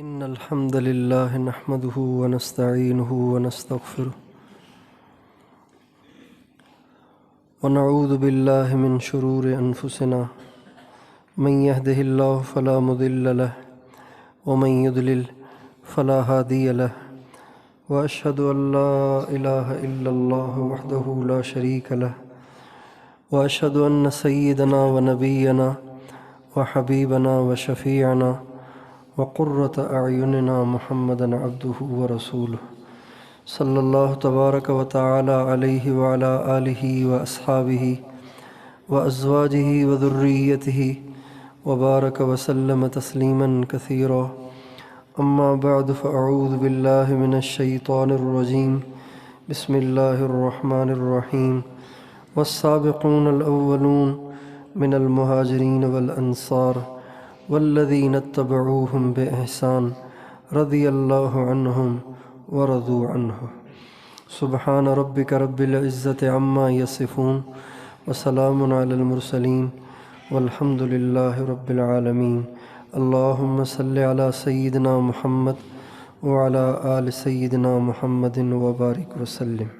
إن الحمد لله نحمده ونستعينه ونستغفره ونعوذ بالله من شرور أنفسنا من يهده الله فلا مضل له ومن يضلل فلا هادي له وأشهد أن لا إله إلا الله وحده لا شريك له وأشهد أن سيدنا ونبينا وحبيبنا وشفيعنا وقرة أعيننا محمدًا عبده ورسوله صلى الله تبارك وتعالى عليه وعلى آله وأصحابه وأزواجه وذريته وبارك وسلم تسليمًا كثيرا. أما بعد فأعوذ بالله من الشيطان الرجيم. بسم الله الرحمن الرحيم. والسابقون الأولون من المهاجرين والأنصار والذين اتبعوهم بإحسان رضي الله عنهم ورضوا عنه. سبحان ربك رب العزة عما يصفون وسلام على المرسلين والحمد لله رب العالمين. اللهم صل على سيدنا محمد وعلى آل سيدنا محمد وبارك وسلم.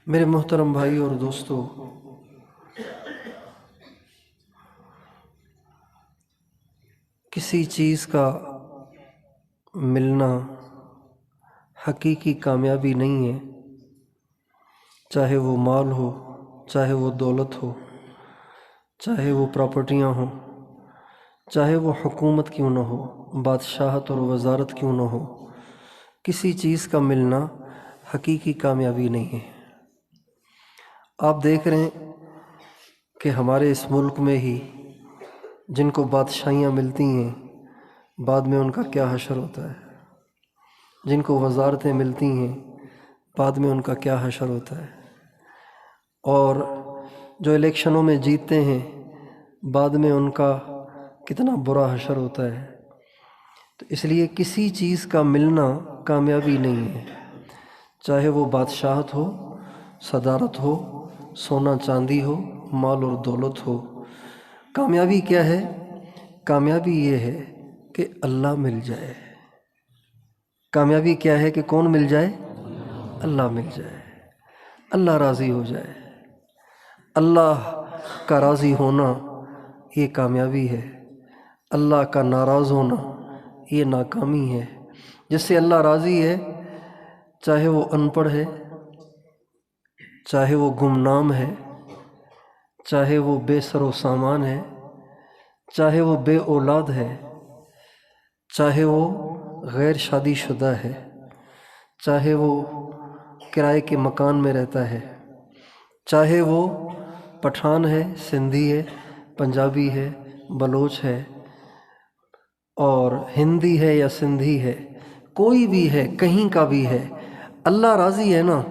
میرے محترم بھائی اور دوستو، کسی چیز کا ملنا حقیقی کامیابی نہیں ہے، چاہے وہ مال ہو، چاہے وہ دولت ہو، چاہے وہ پراپرٹیاں ہوں، چاہے وہ حکومت کیوں نہ ہو، بادشاہت اور وزارت کیوں نہ ہو، کسی چیز کا ملنا حقیقی کامیابی نہیں ہے۔ آپ دیکھ رہے ہیں کہ ہمارے اس ملک میں ہی جن کو بادشاہیاں ملتی ہیں بعد میں ان کا کیا حشر ہوتا ہے، جن کو وزارتیں ملتی ہیں بعد میں ان کا کیا حشر ہوتا ہے، اور جو الیکشنوں میں جیتتے ہیں بعد میں ان کا کتنا برا حشر ہوتا ہے۔ تو اس لیے کسی چیز کا ملنا کامیابی نہیں ہے، چاہے وہ بادشاہت ہو، صدارت ہو، سونا چاندی ہو، مال اور دولت ہو۔ کامیابی کیا ہے؟ کامیابی یہ ہے کہ اللہ مل جائے۔ کامیابی کیا ہے کہ کون مل جائے؟ اللہ مل جائے، اللہ راضی ہو جائے۔ اللہ کا راضی ہونا یہ کامیابی ہے، اللہ کا ناراض ہونا یہ ناکامی ہے۔ جس سے اللہ راضی ہے، چاہے وہ ان پڑھ ہے، چاہے وہ گمنام ہے، چاہے وہ بے سر و سامان ہے، چاہے وہ بے اولاد ہے، چاہے وہ غیر شادی شدہ ہے، چاہے وہ کرائے کے مکان میں رہتا ہے، چاہے وہ پٹھان ہے، سندھی ہے، پنجابی ہے، بلوچ ہے، اور ہندی ہے یا سندھی ہے، کوئی بھی ہے، کہیں کا بھی ہے، اللہ راضی ہے نا،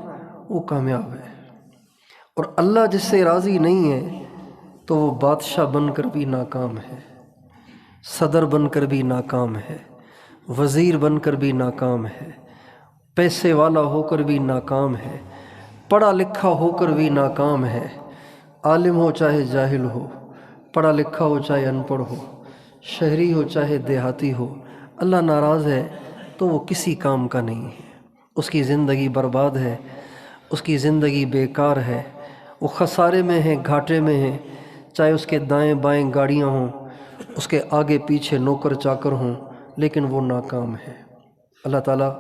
وہ کامیاب ہے۔ اور اللہ جس سے راضی نہیں ہے تو وہ بادشاہ بن کر بھی ناکام ہے، صدر بن کر بھی ناکام ہے، وزیر بن کر بھی ناکام ہے، پیسے والا ہو کر بھی ناکام ہے، پڑھا لکھا ہو کر بھی ناکام ہے، عالم ہو چاہے جاہل ہو، پڑھا لکھا ہو چاہے ان پڑھ ہو، شہری ہو چاہے دیہاتی ہو، اللہ ناراض ہے تو وہ کسی کام کا نہیں ہے، اس کی زندگی برباد ہے، اس کی زندگی بیکار ہے، وہ خسارے میں ہے، گھاٹے میں ہے، چاہے اس کے دائیں بائیں گاڑیاں ہوں، اس کے آگے پیچھے نوکر چاکر ہوں، لیکن وہ ناکام ہے۔ اللہ تعالیٰ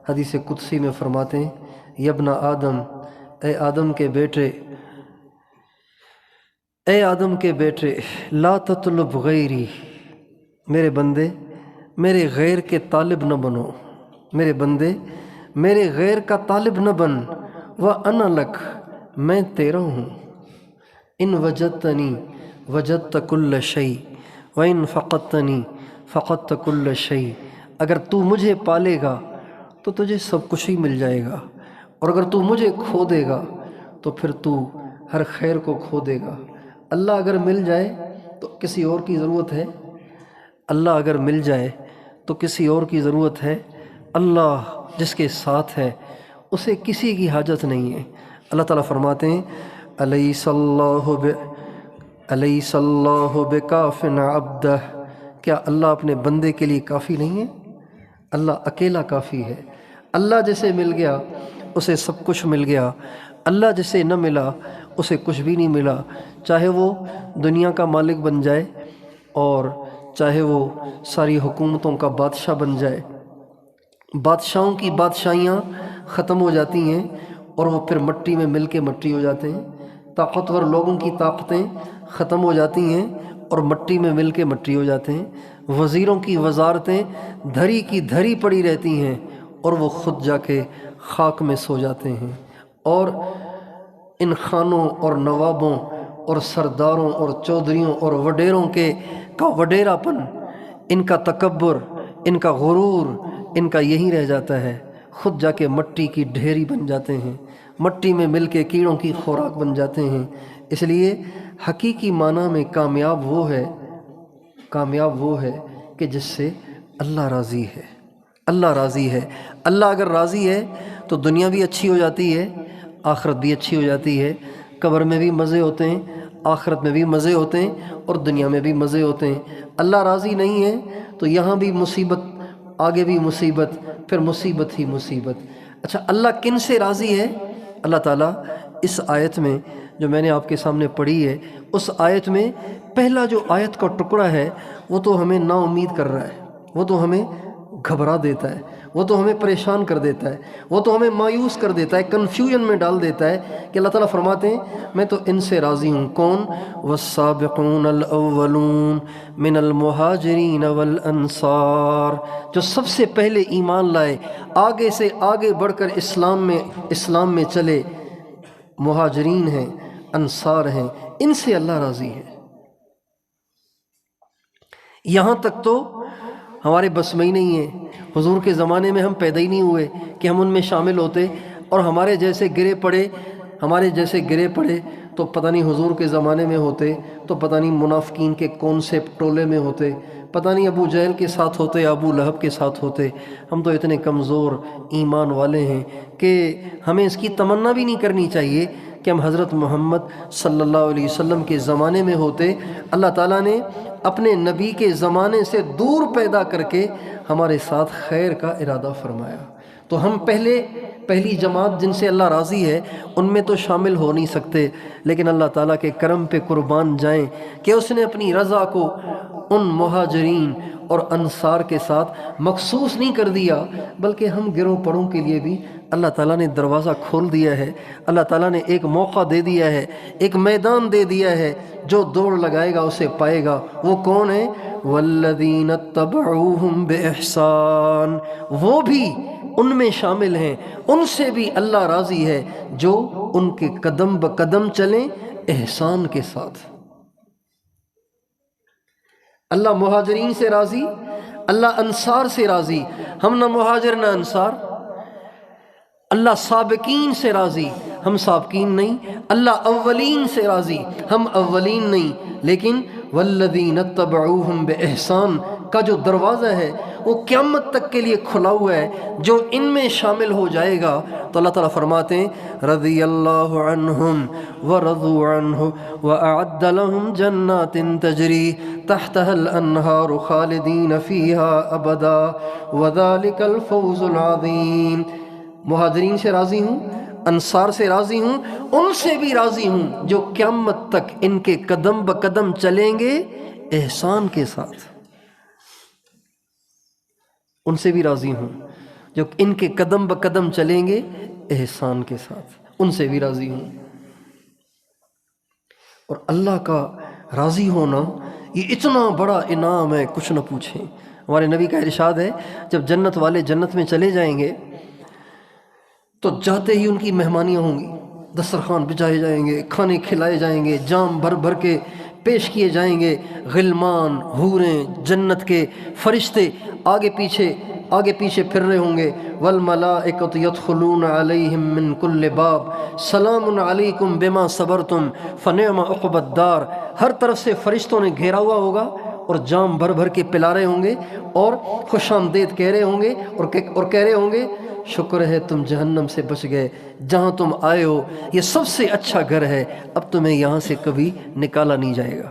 حدیث قدسی میں فرماتے ہیں، یبن آدم، اے آدم کے بیٹے، اے آدم کے بیٹے، لا تطلب غیری، میرے بندے میرے غیر کے طالب نہ بنو، میرے بندے میرے غیر کا طالب نہ بن، وَأَنَا لَكَ، میں تیرا ہوں، ان وجدتنی وجدت کل شیء وَإِن فقدتنی فقدت کل شیء، اگر تو مجھے پالے گا تو تجھے سب کچھ ہی مل جائے گا، اور اگر تو مجھے کھو دے گا تو پھر تو ہر خیر کو کھو دے گا۔ اللہ اگر مل جائے تو کسی اور کی ضرورت ہے؟ اللہ اگر مل جائے تو کسی اور کی ضرورت ہے؟ اللہ جس کے ساتھ ہے اسے کسی کی حاجت نہیں ہے۔ اللہ تعالیٰ فرماتے ہیں، أليس الله بكاف عبده، کیا اللہ اپنے بندے کے لیے کافی نہیں ہے؟ اللہ اکیلا کافی ہے۔ اللہ جسے مل گیا اسے سب کچھ مل گیا، اللہ جسے نہ ملا اسے کچھ بھی نہیں ملا، چاہے وہ دنیا کا مالک بن جائے اور چاہے وہ ساری حکومتوں کا بادشاہ بن جائے۔ بادشاہوں کی بادشاہیاں ختم ہو جاتی ہیں اور وہ پھر مٹی میں مل کے مٹی ہو جاتے ہیں۔ طاقتور لوگوں کی طاقتیں ختم ہو جاتی ہیں اور مٹی میں مل کے مٹی ہو جاتے ہیں۔ وزیروں کی وزارتیں دھری کی دھری پڑی رہتی ہیں اور وہ خود جا کے خاک میں سو جاتے ہیں۔ اور ان خانوں اور نوابوں اور سرداروں اور چودھریوں اور وڈیروں کا وڈیرا پن، ان کا تکبر، ان کا غرور، ان کا یہی رہ جاتا ہے، خود جا کے مٹی کی ڈھیری بن جاتے ہیں، مٹی میں مل کے کیڑوں کی خوراک بن جاتے ہیں۔ اس لیے حقیقی معنی میں کامیاب وہ ہے کہ جس سے اللہ راضی ہے۔ اللہ راضی ہے۔ اللہ اگر راضی ہے تو دنیا بھی اچھی ہو جاتی ہے، آخرت بھی اچھی ہو جاتی ہے، قبر میں بھی مزے ہوتے ہیں، آخرت میں بھی مزے ہوتے ہیں اور دنیا میں بھی مزے ہوتے ہیں۔ اللہ راضی نہیں ہے تو یہاں بھی مصیبت، آگے بھی مصیبت، پھر مصیبت ہی مصیبت۔ اچھا، اللہ کن سے راضی ہے؟ اللہ تعالیٰ اس آیت میں جو میں نے آپ کے سامنے پڑھی ہے، اس آیت میں پہلا جو آیت کا ٹکڑا ہے وہ تو ہمیں نا امید کر رہا ہے، وہ تو ہمیں گھبرا دیتا ہے، وہ تو ہمیں پریشان کر دیتا ہے، وہ تو ہمیں مایوس کر دیتا ہے، کنفیوژن میں ڈال دیتا ہے کہ اللہ تعالیٰ فرماتے ہیں میں تو ان سے راضی ہوں۔ کون؟ والسابقون الاولون من المہاجرین والانصار، جو سب سے پہلے ایمان لائے، آگے سے آگے بڑھ کر اسلام میں چلے، مہاجرین ہیں، انصار ہیں، ان سے اللہ راضی ہے۔ یہاں تک تو ہمارے بس میں ہی نہیں ہے، حضور کے زمانے میں ہم پیدا ہی نہیں ہوئے کہ ہم ان میں شامل ہوتے، اور ہمارے جیسے گرے پڑے تو پتہ نہیں حضور کے زمانے میں ہوتے تو پتہ نہیں منافقین کے کون سے ٹولے میں ہوتے، پتہ نہیں ابو جہل کے ساتھ ہوتے یا ابو لہب کے ساتھ ہوتے۔ ہم تو اتنے کمزور ایمان والے ہیں کہ ہمیں اس کی تمنا بھی نہیں کرنی چاہیے کہ ہم حضرت محمد صلی اللہ علیہ وسلم کے زمانے میں ہوتے۔ اللہ تعالیٰ نے اپنے نبی کے زمانے سے دور پیدا کر کے ہمارے ساتھ خیر کا ارادہ فرمایا، تو ہم پہلی جماعت جن سے اللہ راضی ہے ان میں تو شامل ہو نہیں سکتے، لیکن اللہ تعالیٰ کے کرم پہ قربان جائیں کہ اس نے اپنی رضا کو ان مہاجرین اور انصار کے ساتھ مخصوص نہیں کر دیا، بلکہ ہم گروہ پڑوں کے لیے بھی اللہ تعالیٰ نے دروازہ کھول دیا ہے۔ اللہ تعالیٰ نے ایک موقع دے دیا ہے، ایک میدان دے دیا ہے، جو دوڑ لگائے گا اسے پائے گا۔ وہ کون ہے؟ والذین اتبعوہم بإحسان، وہ بھی ان میں شامل ہیں، ان سے بھی اللہ راضی ہے جو ان کے قدم بقدم چلیں احسان کے ساتھ۔ اللہ مہاجرین سے راضی، اللہ انصار سے راضی، ہم نہ مہاجر نہ انصار۔ اللہ سابقین سے راضی، ہم سابقین نہیں۔ اللہ اولین سے راضی، ہم اولین نہیں۔ لیکن والذین اتبعوہم بإحسان کا جو دروازہ ہے وہ قیامت تک کے لیے کھلا ہوا ہے، جو ان میں شامل ہو جائے گا تو اللہ تعالیٰ فرماتے ہیں رضی اللہ عنہم ورضوا عنہ وأعد لهم جنات تجری تحتها الانہار خالدین فیہا ابدا وذلک الفوز العظیم۔ مہاجرین سے راضی ہوں، انصار سے راضی ہوں، ان سے بھی راضی ہوں جو قیامت تک ان کے قدم بقدم چلیں گے احسان کے ساتھ۔ ان سے بھی راضی ہوں جو ان کے قدم بقدم چلیں گے احسان کے ساتھ، ان سے بھی راضی ہوں۔ اور اللہ کا راضی ہونا یہ اتنا بڑا انعام ہے، کچھ نہ پوچھیں۔ ہمارے نبی کا ارشاد ہے جب جنت والے جنت میں چلے جائیں گے تو جاتے ہی ان کی مہمانیاں ہوں گی، دسترخوان بچھائے جائیں گے، کھانے کھلائے جائیں گے، جام بھر بھر کے پیش کیے جائیں گے، غلمان، حوریں، جنت کے فرشتے آگے پیچھے پھر رہے ہوں گے۔ والملائکۃ یدخلون علیہم من کل باب سلام علیکم بما صبرتم فنعم عقبی الدار۔ ہر طرف سے فرشتوں نے گھیرا ہوا ہوگا اور جام بھر بھر کے پلا رہے ہوں گے اور خوش آمدید کہہ رہے ہوں گے اور کہہ رہے ہوں گے شکر ہے تم جہنم سے بچ گئے، جہاں تم آئے ہو یہ سب سے اچھا گھر ہے، اب تمہیں یہاں سے کبھی نکالا نہیں جائے گا۔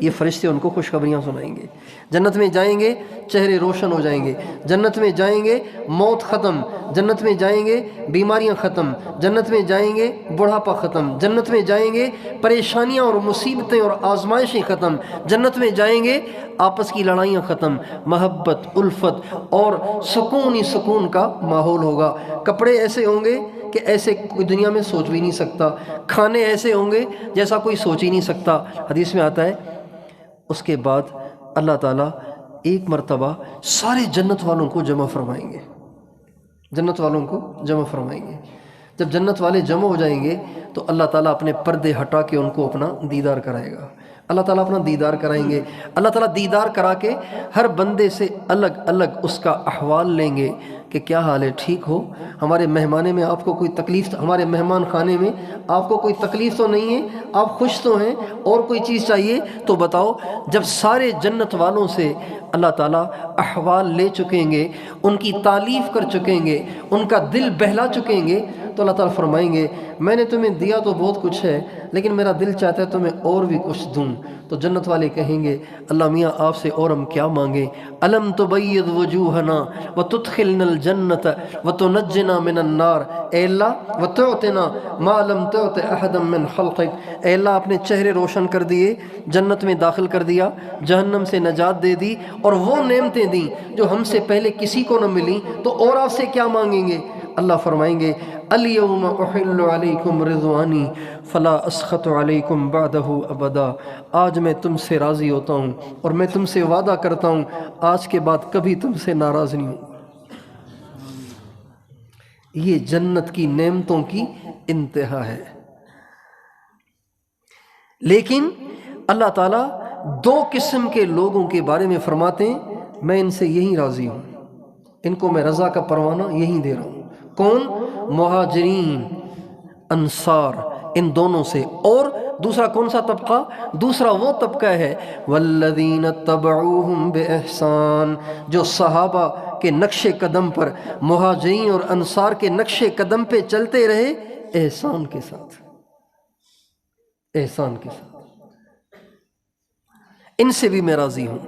یہ فرشتے ان کو خوشخبریاں سنائیں گے۔ جنت میں جائیں گے چہرے روشن ہو جائیں گے، جنت میں جائیں گے موت ختم، جنت میں جائیں گے بیماریاں ختم، جنت میں جائیں گے بڑھاپا ختم، جنت میں جائیں گے پریشانیاں اور مصیبتیں اور آزمائشیں ختم، جنت میں جائیں گے آپس کی لڑائیاں ختم، محبت، الفت اور سکون ہی سکون کا ماحول ہوگا۔ کپڑے ایسے ہوں گے کہ ایسے کوئی دنیا میں سوچ بھی نہیں سکتا، کھانے ایسے ہوں گے جیسا کوئی سوچ ہی نہیں سکتا۔ حدیث میں آتا ہے اس کے بعد اللہ تعالیٰ ایک مرتبہ سارے جنت والوں کو جمع فرمائیں گے، جنت والوں کو جمع فرمائیں گے۔ جب جنت والے جمع ہو جائیں گے تو اللہ تعالیٰ اپنے پردے ہٹا کے ان کو اپنا دیدار کرائے گا، اللہ تعالیٰ اپنا دیدار کرائیں گے۔ اللہ تعالیٰ دیدار کرا کے ہر بندے سے الگ الگ اس کا احوال لیں گے کہ کیا حال ہے، ٹھیک ہو؟ ہمارے مہمانے میں آپ کو کوئی تکلیف، ہمارے مہمان خانے میں آپ کو کوئی تکلیف تو نہیں ہے؟ آپ خوش تو ہیں؟ اور کوئی چیز چاہیے تو بتاؤ۔ جب سارے جنت والوں سے اللہ تعالیٰ احوال لے چکیں گے، ان کی تعریف کر چکیں گے، ان کا دل بہلا چکیں گے، تو اللہ تعالیٰ فرمائیں گے میں نے تمہیں دیا تو بہت کچھ ہے لیکن میرا دل چاہتا ہے تمہیں اور بھی کچھ دوں۔ تو جنت والے کہیں گے اللہ میاں آپ سے اور ہم کیا مانگیں؟ الم تبید وجوہنا وتدخلنا الجنت وتنجنا من النار، اے اللہ وتعطنا ما لم تعط احدا من خلقک، اے اللہ آپ نے چہرے روشن کر دیے، جنت میں داخل کر دیا، جہنم سے نجات دے دی اور وہ نعمتیں دیں جو ہم سے پہلے کسی کو نہ ملیں، تو اور آپ سے کیا مانگیں گے؟ اللہ فرمائیں گے الیوم احل علیکم رضوانی فلا اسخط علیکم بعدہ ابدا، آج میں تم سے راضی ہوتا ہوں اور میں تم سے وعدہ کرتا ہوں آج کے بعد کبھی تم سے ناراض نہیں ہوں۔ یہ جنت کی نعمتوں کی انتہا ہے۔ لیکن اللہ تعالیٰ دو قسم کے لوگوں کے بارے میں فرماتے ہیں میں ان سے یہی راضی ہوں، ان کو میں رضا کا پروانہ یہی دے رہا ہوں۔ کون؟ مہاجرین، انصار، ان دونوں سے۔ اور دوسرا کون سا طبقہ؟ دوسرا وہ طبقہ ہے والذین اتبعوہم بإحسان، جو صحابہ کے نقش قدم پر، مہاجرین اور انصار کے نقش قدم پہ چلتے رہے احسان کے ساتھ، احسان کے ساتھ۔ ان سے بھی میں راضی ہوں۔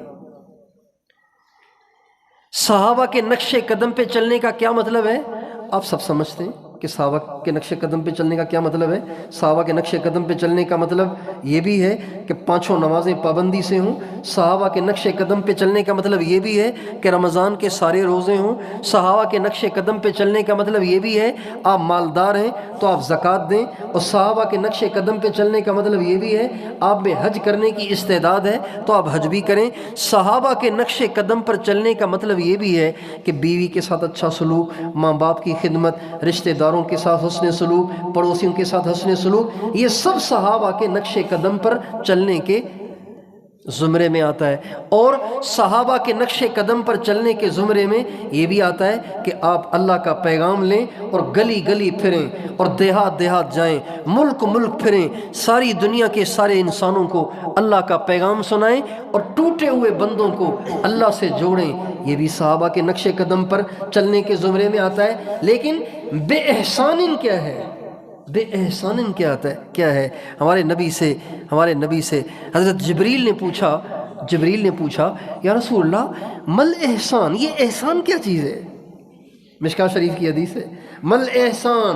صحابہ کے نقش قدم پہ چلنے کا کیا مطلب ہے؟ آپ سب سمجھتے ہیں کہ صحابہ کے نقش قدم پہ چلنے کا کیا مطلب ہے۔ صحابہ کے نقش قدم پہ چلنے کا مطلب یہ بھی ہے کہ پانچوں نمازیں پابندی سے ہوں۔ صحابہ کے نقش قدم پہ چلنے کا مطلب یہ بھی ہے کہ رمضان کے سارے روزے ہوں۔ صحابہ کے نقش قدم پہ چلنے کا مطلب یہ بھی ہے آپ مالدار ہیں تو آپ زکوٰۃ دیں، اور صحابہ کے نقش قدم پہ چلنے کا مطلب یہ بھی ہے آپ میں حج کرنے کی استعداد ہے تو آپ حج بھی کریں۔ صحابہ کے نقش قدم پر چلنے کا مطلب یہ بھی ہے کہ بیوی کے ساتھ اچھا سلوک، ماں باپ کی خدمت، رشتہ داروں کے ساتھ حسن سلوک، پڑوسیوں کے ساتھ حسن سلوک، یہ سب صحابہ کے نقش قدم پر چلنے کے زمرے میں آتا ہے۔ اور صحابہ کے نقش قدم پر چلنے کے زمرے میں یہ بھی آتا ہے کہ آپ اللہ کا پیغام لیں اور گلی گلی پھریں اور دیہات دیہات جائیں، ملک ملک پھریں، ساری دنیا کے سارے انسانوں کو اللہ کا پیغام سنائیں اور ٹوٹے ہوئے بندوں کو اللہ سے جوڑیں۔ یہ بھی صحابہ کے نقش قدم پر چلنے کے زمرے میں آتا ہے۔ لیکن بے احسان کیا ہے؟ بے احسان کیا ہے؟ ہمارے نبی سے حضرت جبریل نے پوچھا یا رسول اللہ مل احسان، یہ احسان کیا چیز ہے؟ مشکاہ شریف کی حدیث ہے مل احسان،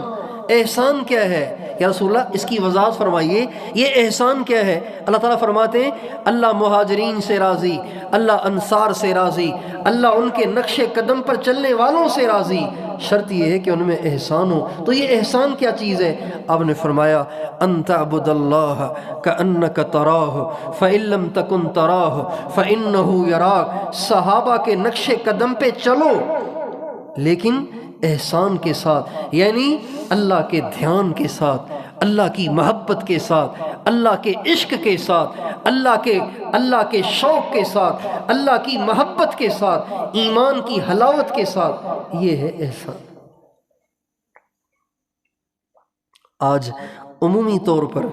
احسان کیا ہے یا رسول اللہ؟ اس کی وضاحت فرمائیے، یہ احسان کیا ہے؟ اللہ تعالیٰ فرماتے ہیں اللہ مہاجرین سے راضی، اللہ انصار سے راضی، اللہ ان کے نقش قدم پر چلنے والوں سے راضی، شرط یہ ہے کہ ان میں احسان ہو۔ تو یہ احسان کیا چیز ہے؟ آپ نے فرمایا ان تعبد اللہ کأنک تراہ فإن لم تکن تراہ فإنہ یراک۔ صحابہ کے نقش قدم پہ چلو لیکن احسان کے ساتھ، یعنی اللہ کے دھیان کے ساتھ، اللہ کی محبت کے ساتھ، اللہ کے عشق کے ساتھ، اللہ کے شوق کے ساتھ، اللہ کی محبت کے ساتھ، ایمان کی حلاوت کے ساتھ، یہ ہے احسان۔ آج عمومی طور پر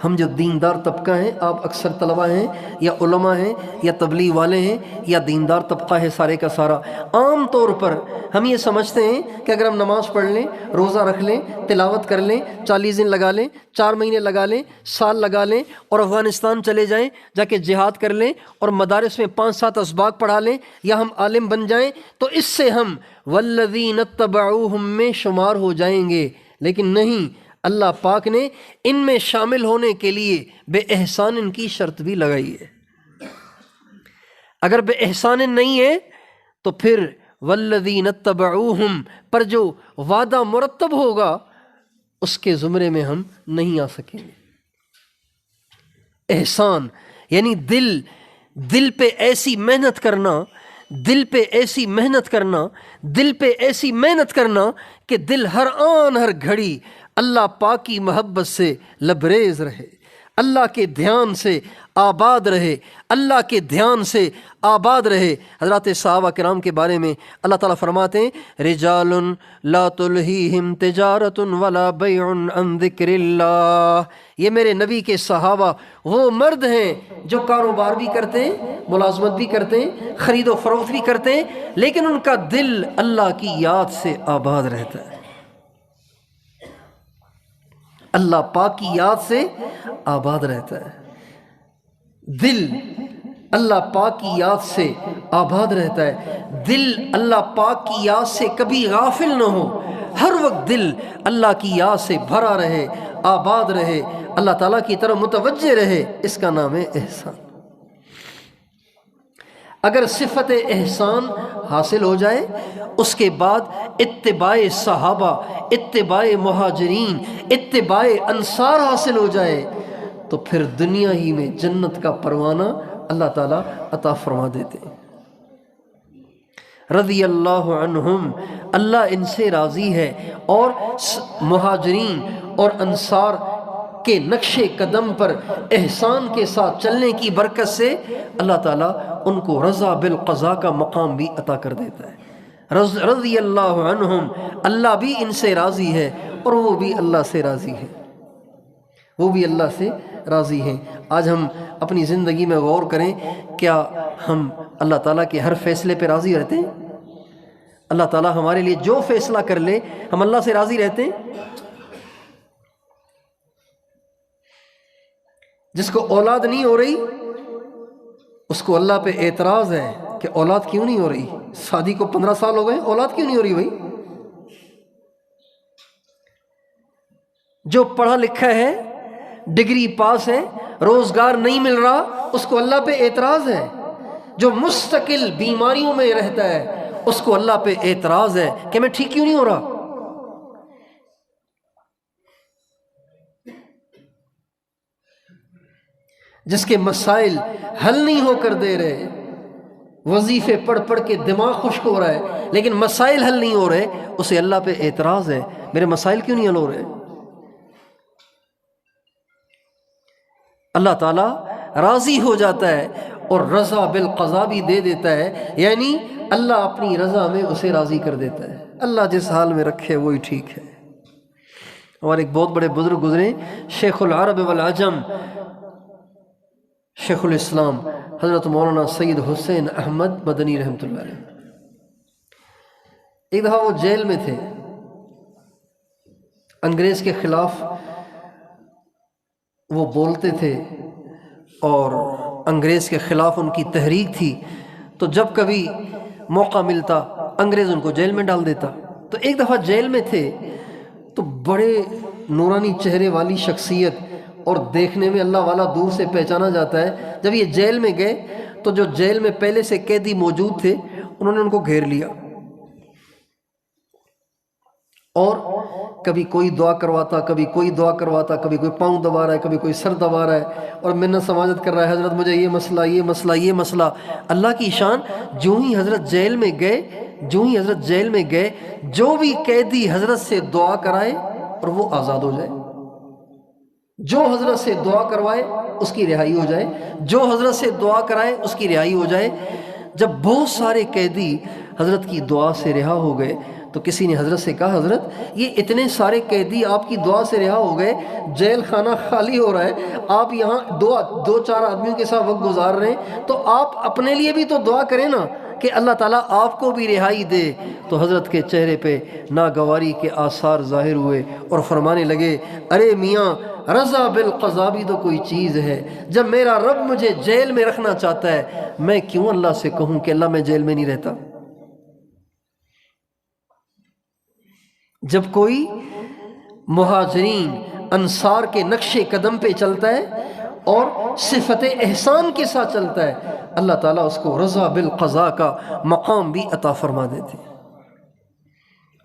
ہم جو دیندار طبقہ ہیں، آپ اکثر طلبہ ہیں یا علماء ہیں یا تبلیغ والے ہیں یا دیندار طبقہ ہے سارے کا سارا، عام طور پر ہم یہ سمجھتے ہیں کہ اگر ہم نماز پڑھ لیں، روزہ رکھ لیں، تلاوت کر لیں، 40 دن لگا لیں، 4 مہینے لگا لیں، سال لگا لیں اور افغانستان چلے جائیں، جا کے جہاد کر لیں اور مدارس میں 5-7 اسباق پڑھا لیں یا ہم عالم بن جائیں تو اس سے ہم والذین اتبعوہم میں شمار ہو جائیں گے. لیکن نہیں، اللہ پاک نے ان میں شامل ہونے کے لیے بے احسان ان کی شرط بھی لگائی ہے. اگر بے احسان نہیں ہے تو پھر والذین اتبعوہم پر جو وعدہ مرتب ہوگا اس کے زمرے میں ہم نہیں آ سکیں گے. احسان یعنی دل پہ ایسی محنت کرنا، دل پہ ایسی محنت کرنا، دل پہ ایسی محنت کرنا کہ دل ہر آن ہر گھڑی اللہ پاک کی محبت سے لبریز رہے، اللہ کے دھیان سے آباد رہے، اللہ کے دھیان سے آباد رہے. حضرات صحابہ کرام کے بارے میں اللہ تعالیٰ فرماتے ہیں رجال لا تلہیہم تجارت ولا بیع عن ذکر اللہ. یہ میرے نبی کے صحابہ وہ مرد ہیں جو کاروبار بھی کرتے ہیں، ملازمت بھی کرتے ہیں، خرید و فروخت بھی کرتے ہیں، لیکن ان کا دل اللہ کی یاد سے آباد رہتا ہے، اللہ پاک کی یاد سے آباد رہتا ہے. دل اللہ پاک کی یاد سے آباد رہتا ہے، دل اللہ پاک کی یاد سے کبھی غافل نہ ہو، ہر وقت دل اللہ کی یاد سے بھرا رہے، آباد رہے، اللہ تعالیٰ کی طرف متوجہ رہے. اس کا نام ہے احسان. اگر صفت احسان حاصل ہو جائے اس کے بعد اتباع صحابہ، اتباع مہاجرین، اتباع انصار حاصل ہو جائے تو پھر دنیا ہی میں جنت کا پروانہ اللہ تعالیٰ عطا فرما دیتے ہیں. رضی اللہ عنہم، اللہ ان سے راضی ہے، اور مہاجرین اور انصار کے نقش قدم پر احسان کے ساتھ چلنے کی برکت سے اللہ تعالیٰ ان کو رضا بالقضاء کا مقام بھی عطا کر دیتا ہے. رضی اللہ عنہم، اللہ بھی ان سے راضی ہے اور وہ بھی اللہ سے راضی ہے، وہ بھی اللہ سے راضی ہیں. آج ہم اپنی زندگی میں غور کریں، کیا ہم اللہ تعالیٰ کے ہر فیصلے پہ راضی رہتے ہیں؟ اللہ تعالیٰ ہمارے لیے جو فیصلہ کر لے ہم اللہ سے راضی رہتے ہیں؟ جس کو اولاد نہیں ہو رہی اس کو اللہ پہ اعتراض ہے کہ اولاد کیوں نہیں ہو رہی، شادی کو 15 سال ہو گئے، اولاد کیوں نہیں ہو رہی بھائی؟ جو پڑھا لکھا ہے، ڈگری پاس ہے، روزگار نہیں مل رہا، اس کو اللہ پہ اعتراض ہے. جو مستقل بیماریوں میں رہتا ہے اس کو اللہ پہ اعتراض ہے کہ میں ٹھیک کیوں نہیں ہو رہا. جس کے مسائل حل نہیں ہو کر دے رہے، وظیفے پڑھ پڑھ کے دماغ خشک ہو رہا ہے لیکن مسائل حل نہیں ہو رہے، اسے اللہ پہ اعتراض ہے میرے مسائل کیوں نہیں حل ہو رہے. اللہ تعالیٰ راضی ہو جاتا ہے اور رضا بالقضاء بھی دے دیتا ہے، یعنی اللہ اپنی رضا میں اسے راضی کر دیتا ہے. اللہ جس حال میں رکھے وہی ٹھیک ہے. ہمارے ایک بہت بڑے بزرگ گزرے، شیخ العرب والعجم، شیخ الاسلام حضرت مولانا سید حسین احمد مدنی رحمۃ اللہ علیہ. ایک دفعہ وہ جیل میں تھے، انگریز کے خلاف وہ بولتے تھے اور انگریز کے خلاف ان کی تحریک تھی، تو جب کبھی موقع ملتا انگریز ان کو جیل میں ڈال دیتا. تو ایک دفعہ جیل میں تھے تو بڑے نورانی چہرے والی شخصیت اور دیکھنے میں اللہ والا دور سے پہچانا جاتا ہے. جب یہ جیل میں گئے تو جو جیل میں پہلے سے قیدی موجود تھے انہوں نے ان کو گھیر لیا اور کبھی کوئی دعا کرواتا، کبھی کوئی دعا کرواتا، کبھی کوئی پاؤں دبا رہا ہے، کبھی کوئی سر دبا رہا ہے اور منت سماجت کر رہا ہے، حضرت مجھے یہ مسئلہ یہ مسئلہ یہ مسئلہ. اللہ کی شان، جو ہی حضرت جیل میں گئے جو بھی قیدی حضرت سے دعا کرائے اور وہ آزاد ہو جائے، جو حضرت سے دعا کروائے اس کی رہائی ہو جائے، جو حضرت سے دعا کرائے اس کی رہائی ہو جائے. جب بہت سارے قیدی حضرت کی دعا سے رہا ہو گئے تو کسی نے حضرت سے کہا حضرت یہ اتنے سارے قیدی آپ کی دعا سے رہا ہو گئے، جیل خانہ خالی ہو رہا ہے، آپ یہاں دو چار آدمیوں کے ساتھ وقت گزار رہے ہیں، تو آپ اپنے لیے بھی تو دعا کریں نا کہ اللہ تعالیٰ آپ کو بھی رہائی دے۔ تو حضرت کے چہرے پہ ناگواری کے آثار ظاہر ہوئے اور فرمانے لگے ارے میاں، رضا بالقضا بھی تو کوئی چیز ہے۔ جب میرا رب مجھے جیل میں رکھنا چاہتا ہے، میں کیوں اللہ سے کہوں کہ اللہ میں جیل میں نہیں رہتا؟ جب کوئی مہاجرین انصار کے نقش قدم پہ چلتا ہے اور صفت احسان کے ساتھ چلتا ہے، اللہ تعالیٰ اس کو رضا بالقضاء کا مقام بھی عطا فرما دیتے ہیں۔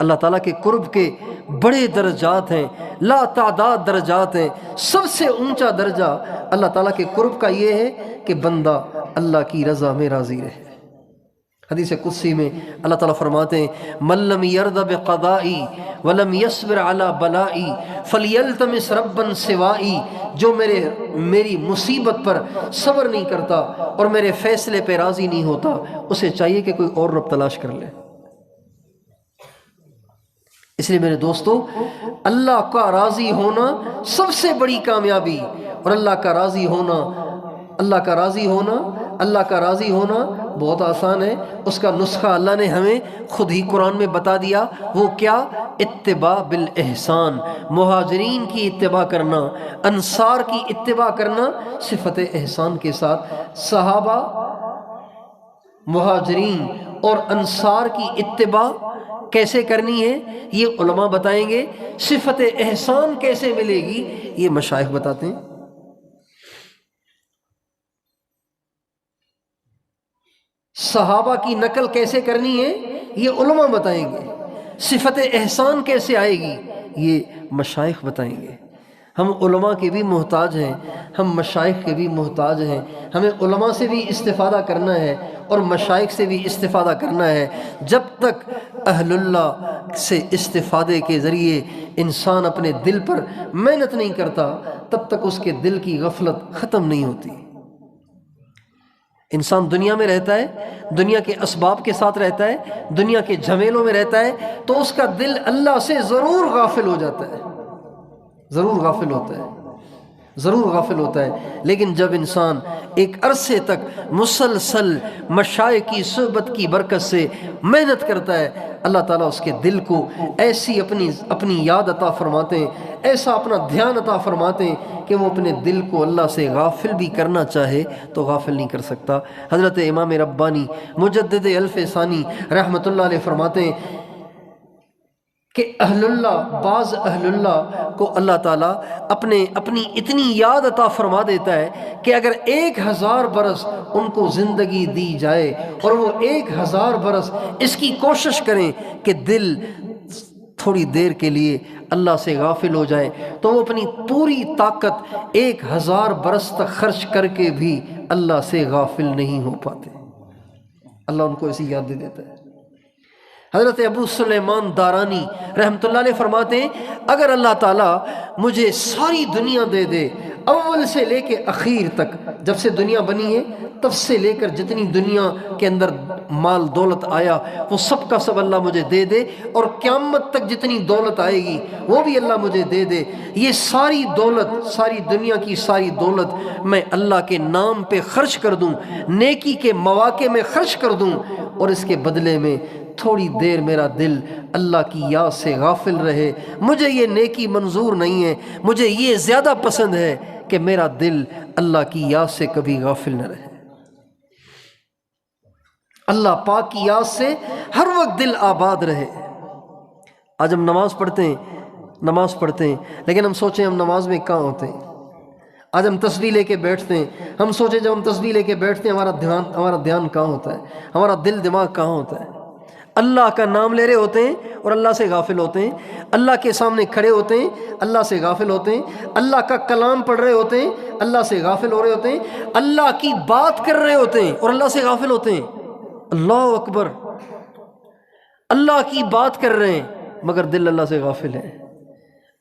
اللہ تعالیٰ کے قرب کے بڑے درجات ہیں، لا تعداد درجات ہیں۔ سب سے اونچا درجہ اللہ تعالیٰ کے قرب کا یہ ہے کہ بندہ اللہ کی رضا میں راضی رہے۔ حدیث قدسی میں اللہ تعالیٰ فرماتے ہیں من لم یرض بقضائی ولم یصبر علی بلائی فلیلتمس ربا سوائی، جو میری مصیبت پر صبر نہیں کرتا اور میرے فیصلے پہ راضی نہیں ہوتا، اسے چاہیے کہ کوئی اور رب تلاش کر لے۔ اس لیے میرے دوستو، اللہ کا راضی ہونا سب سے بڑی کامیابی، اور اللہ کا راضی ہونا بہت آسان ہے۔ اس کا نسخہ اللہ نے ہمیں خود ہی قرآن میں بتا دیا۔ وہ کیا؟ اتباع بالاحسان، مہاجرین کی اتباع کرنا، انصار کی اتباع کرنا صفت احسان کے ساتھ۔ صحابہ، مہاجرین اور انصار کی اتباع کیسے کرنی ہے یہ علماء بتائیں گے۔ صفت احسان کیسے ملے گی یہ مشائخ بتاتے ہیں۔ صحابہ کی نقل کیسے کرنی ہے یہ علماء بتائیں گے۔ صفت احسان کیسے آئے گی یہ مشائخ بتائیں گے۔ ہم علماء کے بھی محتاج ہیں، ہم مشائخ کے بھی محتاج ہیں۔ ہمیں علماء سے بھی استفادہ کرنا ہے اور مشائخ سے بھی استفادہ کرنا ہے۔ جب تک اہل اللہ سے استفادے کے ذریعے انسان اپنے دل پر محنت نہیں کرتا، تب تک اس کے دل کی غفلت ختم نہیں ہوتی۔ انسان دنیا میں رہتا ہے، دنیا کے اسباب کے ساتھ رہتا ہے، دنیا کے جھمیلوں میں رہتا ہے، تو اس کا دل اللہ سے ضرور غافل ہو جاتا ہے، ضرور غافل ہوتا ہے۔ لیکن جب انسان ایک عرصے تک مسلسل مشائخ کی صحبت کی برکت سے محنت کرتا ہے، اللہ تعالیٰ اس کے دل کو ایسی اپنی یاد عطا فرماتے ہیں، ایسا اپنا دھیان عطا فرماتے ہیں کہ وہ اپنے دل کو اللہ سے غافل بھی کرنا چاہے تو غافل نہیں کر سکتا۔ حضرت امام ربانی مجدد الف ثانی رحمۃ اللہ علیہ فرماتے ہیں کہ بعض اہل اللہ کو اللہ تعالیٰ اپنی اتنی یاد عطا فرما دیتا ہے کہ اگر 1000 برس ان کو زندگی دی جائے اور وہ 1000 برس اس کی کوشش کریں کہ دل تھوڑی دیر کے لیے اللہ سے غافل ہو جائے، تو وہ اپنی پوری طاقت 1000 برس تک خرچ کر کے بھی اللہ سے غافل نہیں ہو پاتے۔ اللہ ان کو ایسی یاد دے دیتا ہے۔ حضرت ابو سلیمان دارانی رحمۃ اللہ علیہ فرماتے ہیں اگر اللہ تعالیٰ مجھے ساری دنیا دے دے، اول سے لے کے اخیر تک، جب سے دنیا بنی ہے تب سے لے کر جتنی دنیا کے اندر مال دولت آیا وہ سب کا سب اللہ مجھے دے دے، اور قیامت تک جتنی دولت آئے گی وہ بھی اللہ مجھے دے دے، یہ ساری دولت، ساری دنیا کی ساری دولت میں اللہ کے نام پہ خرچ کر دوں، نیکی کے مواقع میں خرچ کر دوں، اور اس کے بدلے میں تھوڑی دیر میرا دل اللہ کی یاد سے غافل رہے، مجھے یہ نیکی منظور نہیں ہے، مجھے یہ زیادہ پسند ہے کہ میرا دل اللہ کی یاد سے کبھی غافل نہ رہے۔ اللہ پاک کی یاد سے ہر وقت دل آباد رہے۔ آج ہم نماز پڑھتے ہیں لیکن ہم سوچیں ہم نماز میں کہاں ہوتے ہیں۔ آج ہم تسبیح لے کے بیٹھتے ہیں، ہم سوچیں جب ہم تسبیح لے کے بیٹھتے ہیں ہمارا دھیان کہاں ہوتا ہے، ہمارا دل دماغ کہاں ہوتا ہے۔ اللہ کا نام لے رہے ہوتے ہیں اور اللہ سے غافل ہوتے ہیں، اللہ کے سامنے کھڑے ہوتے ہیں، اللہ سے غافل ہوتے ہیں، اللہ کا کلام پڑھ رہے ہوتے ہیں، اللہ سے غافل ہو رہے ہوتے ہیں، اللہ کی بات کر رہے ہوتے ہیں اور اللہ سے غافل ہوتے ہیں۔ اللہ اکبر، اللہ کی بات کر رہے ہیں مگر دل اللہ سے غافل ہے،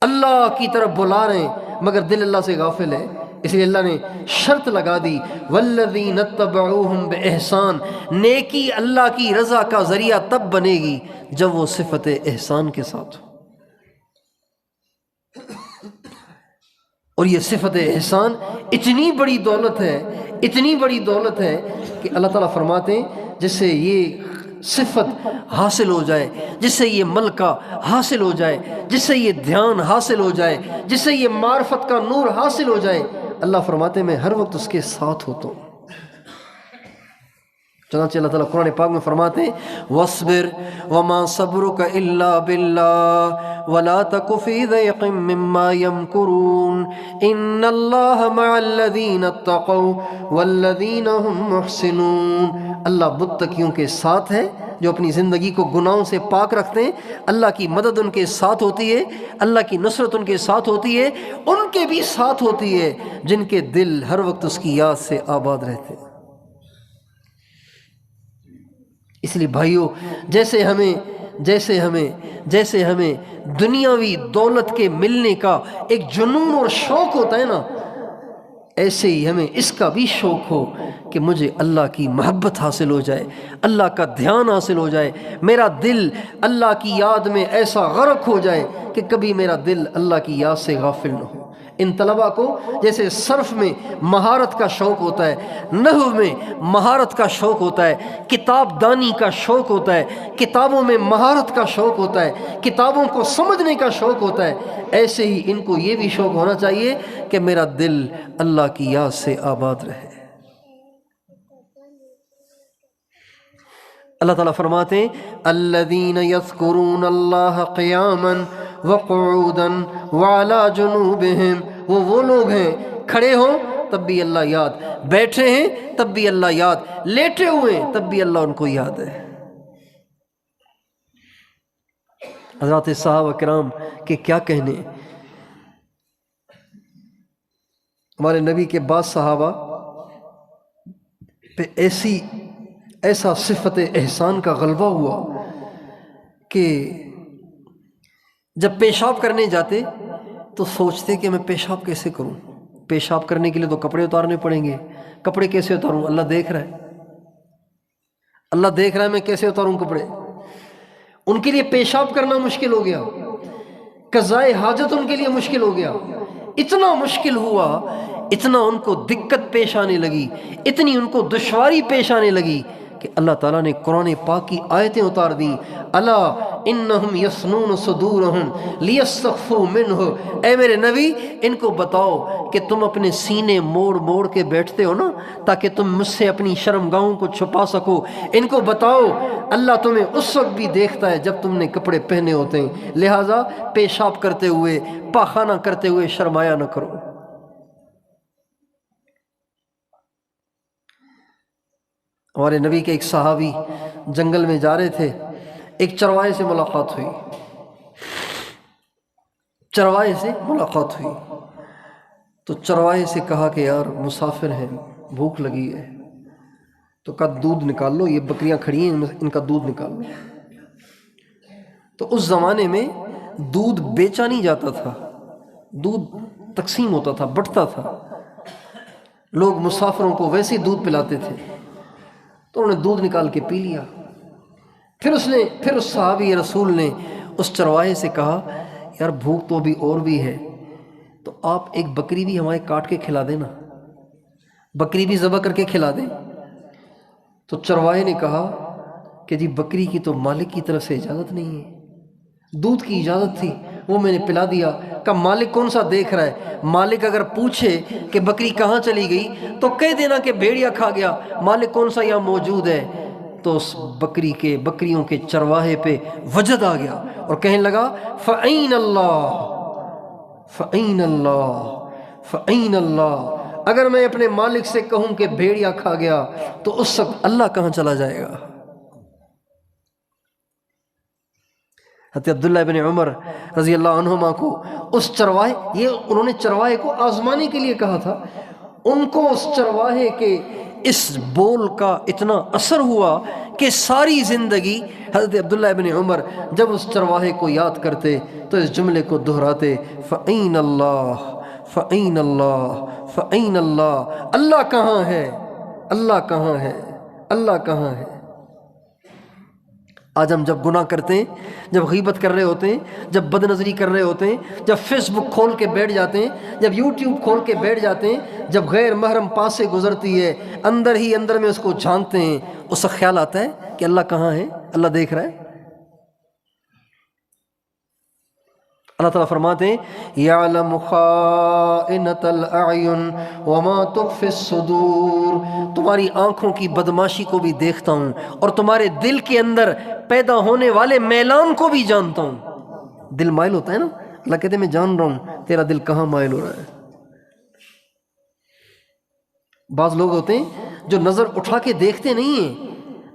اللہ کی طرف بلا رہے ہیں مگر دل اللہ سے غافل ہے۔ اس لیے اللہ نے شرط لگا دی والذین اتبعوہم بإحسان، نیکی اللہ کی رضا کا ذریعہ تب بنے گی جب وہ صفت احسان کے ساتھ ہو۔ اور یہ صفت احسان اتنی بڑی دولت ہے، اتنی بڑی دولت ہے کہ اللہ تعالیٰ فرماتے ہیں جس سے یہ صفت حاصل ہو جائے، جس سے یہ ملکہ حاصل ہو جائے، جس سے یہ دھیان حاصل ہو جائے، جس سے یہ معرفت کا نور حاصل ہو جائے، اللہ فرماتے ہیں میں ہر وقت اس کے ساتھ ہوتا ہوں۔ چنانچہ اللہ تعالیٰ قرآن پاک میں فرماتے ہیں وَاصْبِرْ وَمَا صَبْرُكَ إِلَّا بِاللَّهِ وَلَا تَكُ فِي ضَيْقٍ مِّمَّا يَمْكُرُونَ إِنَّ اللَّهَ مَعَ الَّذِينَ اتَّقَوْا وَالَّذِينَ هُمْ مُحْسِنُونَ، اللہ متقیوں کے ساتھ ہے جو اپنی زندگی کو گناہوں سے پاک رکھتے ہیں، اللہ کی مدد ان کے ساتھ ہوتی ہے، اللہ کی نصرت ان کے ساتھ ہوتی ہے، ان کے بھی ساتھ ہوتی ہے جن کے دل ہر وقت اس کی یاد سے آباد رہتے ہیں۔ اس لیے بھائیو، جیسے ہمیں دنیاوی دولت کے ملنے کا ایک جنون اور شوق ہوتا ہے نا، ایسے ہی ہمیں اس کا بھی شوق ہو کہ مجھے اللہ کی محبت حاصل ہو جائے، اللہ کا دھیان حاصل ہو جائے، میرا دل اللہ کی یاد میں ایسا غرق ہو جائے کہ کبھی میرا دل اللہ کی یاد سے غافل نہ ہو۔ ان طلباء کو جیسے صرف میں مہارت کا شوق ہوتا ہے، نحو میں مہارت کا شوق ہوتا ہے، کتاب دانی کا شوق ہوتا ہے، کتابوں میں مہارت کا شوق ہوتا ہے، کتابوں کو سمجھنے کا شوق ہوتا ہے، ایسے ہی ان کو یہ بھی شوق ہونا چاہیے کہ میرا دل اللہ کی یاد سے آباد رہے۔ اللہ تعالیٰ فرماتے ہیں الذین یذکرون اللہ قیاما وقعودا وعلی جنوبہم، وہ لوگ ہیں کھڑے ہوں تب بھی اللہ یاد، بیٹھے ہیں تب بھی اللہ یاد، لیٹے ہوئے ہیں تب بھی اللہ ان کو یاد ہے۔ حضرات صحابہ کرام کے کیا کہنے، ہمارے نبی کے بعض صحابہ پہ ایسا صفت احسان کا غلبہ ہوا کہ جب پیشاب کرنے جاتے تو سوچتے کہ میں پیشاب کیسے کروں، پیشاب کرنے کے لیے تو کپڑے اتارنے پڑیں گے، کپڑے کیسے اتاروں، اللہ دیکھ رہا ہے، اللہ دیکھ رہا ہے میں کیسے اتاروں کپڑے۔ ان کے لیے پیشاب کرنا مشکل ہو گیا، قضاء حاجت ان کے لیے مشکل ہو گیا، اتنا مشکل ہوا، اتنا ان کو دقت پیش آنے لگی، اتنی ان کو دشواری پیش آنے لگی کہ اللہ تعالیٰ نے قرآن پاک کی آیتیں اتار دیں، الا انہم یثنون صدورہم لیستخفوا منہ، اے میرے نبی ان کو بتاؤ کہ تم اپنے سینے موڑ موڑ کے بیٹھتے ہو نا تاکہ تم مجھ سے اپنی شرمگاہوں کو چھپا سکو، ان کو بتاؤ اللہ تمہیں اس وقت بھی دیکھتا ہے جب تم نے کپڑے پہنے ہوتے ہیں، لہٰذا پیشاب کرتے ہوئے، پاخانہ کرتے ہوئے شرمایا نہ کرو۔ ہمارے نبی کے ایک صحابی جنگل میں جا رہے تھے، ایک چرواہے سے ملاقات ہوئی، چرواہے سے ملاقات ہوئی تو چرواہے سے کہا کہ یار مسافر ہیں، بھوک لگی ہے، تو کہا دودھ نکال لو، یہ بکریاں کھڑی ہیں ان کا دودھ نکال لو۔ تو اس زمانے میں دودھ بیچا نہیں جاتا تھا، دودھ تقسیم ہوتا تھا، بٹتا تھا، لوگ مسافروں کو ویسے دودھ پلاتے تھے، تو انہوں نے دودھ نکال کے پی لیا۔ پھر اس صحابی رسول نے اس چرواہے سے کہا یار بھوک تو ابھی اور بھی ہے، تو آپ ایک بکری بھی ہمارے کاٹ کے کھلا دینا، بکری بھی ذبح کر کے کھلا دیں۔ تو چرواہے نے کہا کہ جی بکری کی تو مالک کی طرف سے اجازت نہیں ہے، دودھ کی اجازت تھی وہ میں نے پلا دیا۔ کہ مالک کون سا دیکھ رہا ہے، مالک اگر پوچھے کہ بکری کہاں چلی گئی تو کہہ دینا کہ بھیڑیا کھا گیا، مالک کون سا یہاں موجود ہے۔ تو اس بکریوں کے چرواہے پہ وجد آ گیا اور کہنے لگا فَأَيْنَ اللَّهُ فَأَيْنَ اللَّهُ فَأَيْنَ اللَّهُ، اگر میں اپنے مالک سے کہوں کہ بھیڑیا کھا گیا تو اس وقت اللہ کہاں چلا جائے گا۔ حضرت عبداللہ بن عمر رضی اللہ عنہما کو اس چرواہے، یہ انہوں نے چرواہے کو آزمانے کے لیے کہا تھا، ان کو اس چرواہے کے اس بول کا اتنا اثر ہوا کہ ساری زندگی حضرت عبداللہ بن عمر جب اس چرواہے کو یاد کرتے تو اس جملے کو دہراتے فَأَيْنَ اللَّهُ فَأَيْنَ اللَّهُ فَأَيْنَ اللہ، اللہ کہاں ہے، اللہ کہاں ہے، اللہ کہاں ہے۔ آج ہم جب گناہ کرتے ہیں، جب غیبت کر رہے ہوتے ہیں، جب بد نظری کر رہے ہوتے ہیں، جب فیس بک کھول کے بیٹھ جاتے ہیں، جب یوٹیوب کھول کے بیٹھ جاتے ہیں، جب غیر محرم پاس سے گزرتی ہے، اندر ہی اندر میں اس کو جھانکتے ہیں، اس کا خیال آتا ہے کہ اللہ کہاں ہے، اللہ دیکھ رہا ہے۔ اللہ تعالیٰ فرماتے ہیں یعلم خائنۃ الاعین وما تخفی الصدور، تمہاری آنکھوں کی بدماشی کو بھی دیکھتا ہوں اور تمہارے دل کے اندر پیدا ہونے والے میلان کو بھی جانتا ہوں۔ دل مائل ہوتا ہے نا، اللہ کہتے ہیں میں جان رہا ہوں تیرا دل کہاں مائل ہو رہا ہے۔ بعض لوگ ہوتے ہیں جو نظر اٹھا کے دیکھتے نہیں ہیں،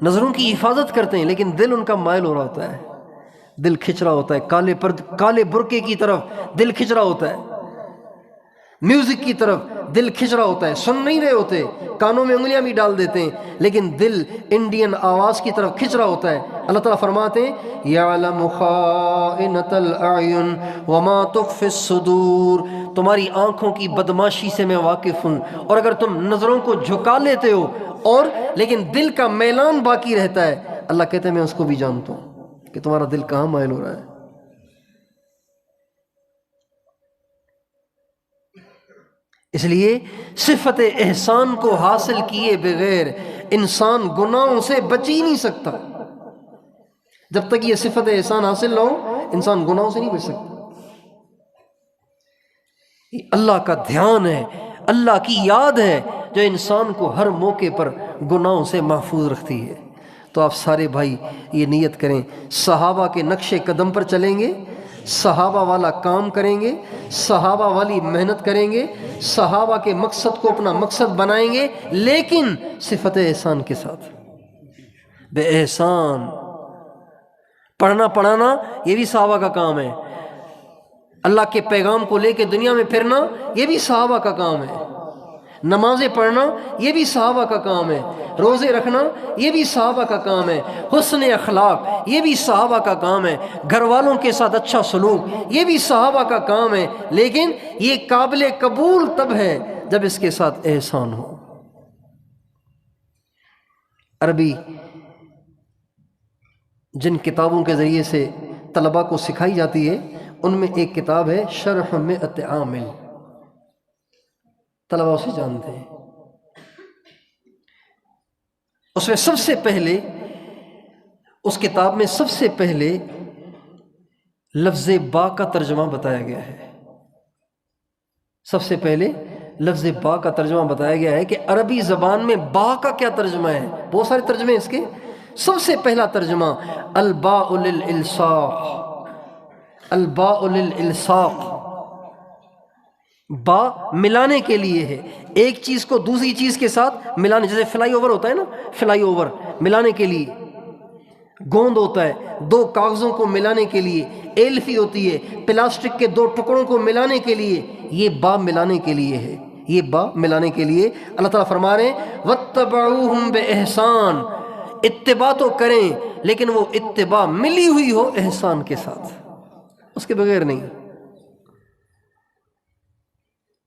نظروں کی حفاظت کرتے ہیں، لیکن دل ان کا مائل ہو رہا ہوتا ہے، دل کھچ رہا ہوتا ہے، کالے برقعے کی طرف دل کھچ رہا ہوتا ہے، میوزک کی طرف دل کھچ رہا ہوتا ہے، سن نہیں رہے ہوتے، کانوں میں انگلیاں بھی ڈال دیتے ہیں، لیکن دل انڈین آواز کی طرف کھچ رہا ہوتا ہے۔ اللہ تعالیٰ فرماتے ہیں یعلم خائنۃ الاعین وما تخفی الصدور، تمہاری آنکھوں کی بدماشی سے میں واقف ہوں، اور اگر تم نظروں کو جھکا لیتے ہو اور لیکن دل کا میلان باقی رہتا ہے، اللہ کہتے ہیں میں اس کو بھی جانتا ہوں کہ تمہارا دل کہاں مائل ہو رہا ہے۔ اس لیے صفت احسان کو حاصل کیے بغیر انسان گناہوں سے بچ ہی نہیں سکتا۔ جب تک یہ صفت احسان حاصل نہ ہو، انسان گناہوں سے نہیں بچ سکتا۔ یہ اللہ کا دھیان ہے، اللہ کی یاد ہے جو انسان کو ہر موقع پر گناہوں سے محفوظ رکھتی ہے۔ تو آپ سارے بھائی یہ نیت کریں، صحابہ کے نقش قدم پر چلیں گے، صحابہ والا کام کریں گے، صحابہ والی محنت کریں گے، صحابہ کے مقصد کو اپنا مقصد بنائیں گے، لیکن صفت احسان کے ساتھ، بے احسان۔ پڑھنا پڑھانا یہ بھی صحابہ کا کام ہے، اللہ کے پیغام کو لے کے دنیا میں پھرنا یہ بھی صحابہ کا کام ہے، نمازیں پڑھنا یہ بھی صحابہ کا کام ہے، روزے رکھنا یہ بھی صحابہ کا کام ہے، حسن اخلاق یہ بھی صحابہ کا کام ہے، گھر والوں کے ساتھ اچھا سلوک یہ بھی صحابہ کا کام ہے، لیکن یہ قابل قبول تب ہے جب اس کے ساتھ احسان ہو۔ عربی جن کتابوں کے ذریعے سے طلباء کو سکھائی جاتی ہے، ان میں ایک کتاب ہے شرح مئت عامل، طلباء اسے جانتے ہیں۔ اس میں سب سے پہلے، اس کتاب میں سب سے پہلے لفظ با کا ترجمہ بتایا گیا ہے۔ سب سے پہلے لفظ با کا ترجمہ بتایا گیا ہے کہ عربی زبان میں با کا کیا ترجمہ ہے۔ بہت سارے ترجمے اس کے، سب سے پہلا ترجمہ الباء للالصاق، الباء للالصاق، با ملانے کے لیے ہے، ایک چیز کو دوسری چیز کے ساتھ ملانے، جیسے فلائی اوور ہوتا ہے نا، فلائی اوور ملانے کے لیے، گوند ہوتا ہے دو کاغذوں کو ملانے کے لیے، ایلفی ہوتی ہے پلاسٹک کے دو ٹکڑوں کو ملانے کے لیے، یہ با ملانے کے لیے ہے، یہ با ملانے کے لیے۔ اللہ تعالیٰ فرما رہے ہیں وَاتَّبَعُوهُمْ بِإِحْسَانٍ، اتباع تو کریں لیکن وہ اتباع ملی ہوئی ہو احسان کے ساتھ، اس کے بغیر نہیں۔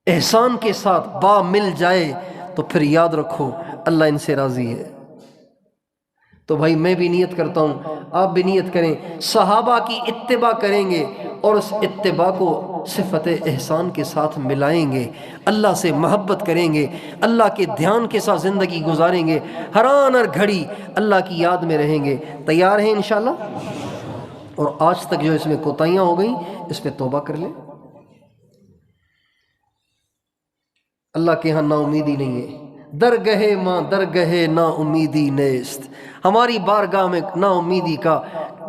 احسان کے ساتھ با مل جائے تو پھر یاد رکھو اللہ ان سے راضی ہے۔ تو بھائی میں بھی نیت کرتا ہوں، آپ بھی نیت کریں، صحابہ کی اتباع کریں گے اور اس اتباع کو صفت احسان کے ساتھ ملائیں گے، اللہ سے محبت کریں گے، اللہ کے دھیان کے ساتھ زندگی گزاریں گے، ہر آن ہر گھڑی اللہ کی یاد میں رہیں گے۔ تیار ہیں انشاءاللہ؟ اور آج تک جو اس میں کوتاہیاں ہو گئیں اس پہ توبہ کر لیں۔ اللہ کے ہاں نا امیدی نہیں ہے، درگہ ماں درگہ نا امیدی نیست، ہماری بارگاہ میں نا امیدی کا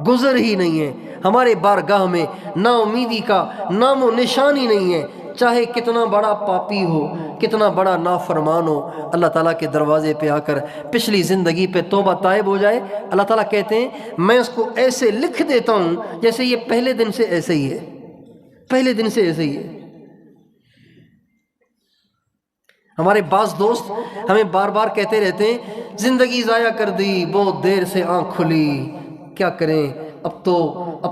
گزر ہی نہیں ہے، ہمارے بارگاہ میں نا امیدی کا نام و نشان ہی نہیں ہے، چاہے کتنا بڑا پاپی ہو، کتنا بڑا نافرمان ہو، اللہ تعالیٰ کے دروازے پہ آ کر پچھلی زندگی پہ توبہ طائب ہو جائے، اللہ تعالیٰ کہتے ہیں میں اس کو ایسے لکھ دیتا ہوں جیسے یہ پہلے دن سے ایسے ہی ہے، پہلے دن سے ایسے ہی ہے۔ ہمارے بعض دوست ہمیں بار بار کہتے رہتے ہیں زندگی ضائع کر دی، بہت دیر سے آنکھ کھلی، کیا کریں، اب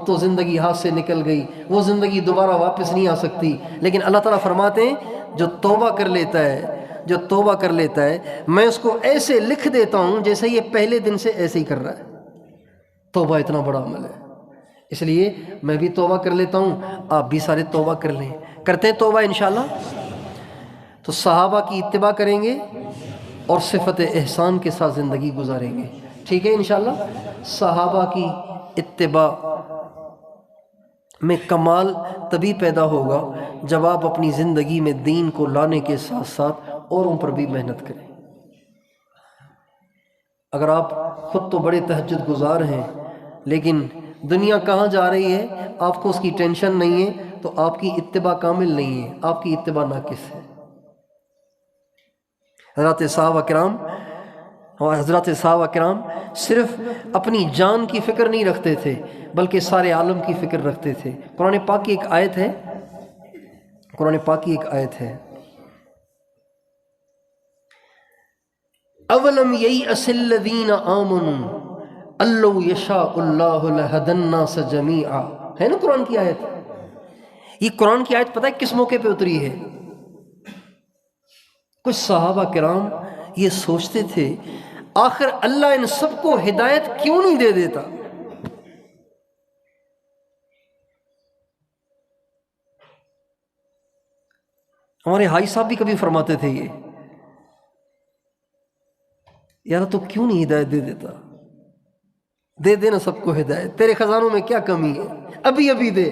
تو زندگی ہاتھ سے نکل گئی، وہ زندگی دوبارہ واپس نہیں آ سکتی۔ لیکن اللہ تعالیٰ فرماتے ہیں جو توبہ کر لیتا ہے، جو توبہ کر لیتا ہے، میں اس کو ایسے لکھ دیتا ہوں جیسے یہ پہلے دن سے ایسے ہی کر رہا ہے۔ توبہ اتنا بڑا عمل ہے، اس لیے میں بھی توبہ کر لیتا ہوں، آپ بھی سارے توبہ کر لیں۔ کرتے ہیں توبہ انشاءاللہ؟ تو صحابہ کی اتباع کریں گے اور صفت احسان کے ساتھ زندگی گزاریں گے، ٹھیک ہے انشاءاللہ؟ صحابہ کی اتباع میں کمال تبھی پیدا ہوگا جب آپ اپنی زندگی میں دین کو لانے کے ساتھ ساتھ اوروں پر بھی محنت کریں۔ اگر آپ خود تو بڑے تہجد گزار ہیں لیکن دنیا کہاں جا رہی ہے آپ کو اس کی ٹینشن نہیں ہے، تو آپ کی اتباع کامل نہیں ہے، آپ کی اتباع ناقص ہے۔ حضرات صحابہ کرام صرف اپنی جان کی فکر نہیں رکھتے تھے بلکہ سارے عالم کی فکر رکھتے تھے۔ قرآن پاک کی ایک آیت ہے، قرآن پاک کی ایک آیت ہے، اولم ییأس الذین آمنوا ان لو یشاء اللہ لہدی الناس جمیعا، ہے نا قرآن کی آیت؟ یہ قرآن کی آیت پتہ ہے کس موقع پہ اتری ہے؟ کچھ صحابہ کرام یہ سوچتے تھے آخر اللہ ان سب کو ہدایت کیوں نہیں دے دیتا؟ ہمارے حاج صاحب بھی کبھی فرماتے تھے یہ، یار تو کیوں نہیں ہدایت دے دیتا؟ دے دینا سب کو ہدایت، تیرے خزانوں میں کیا کمی ہے، ابھی ابھی دے۔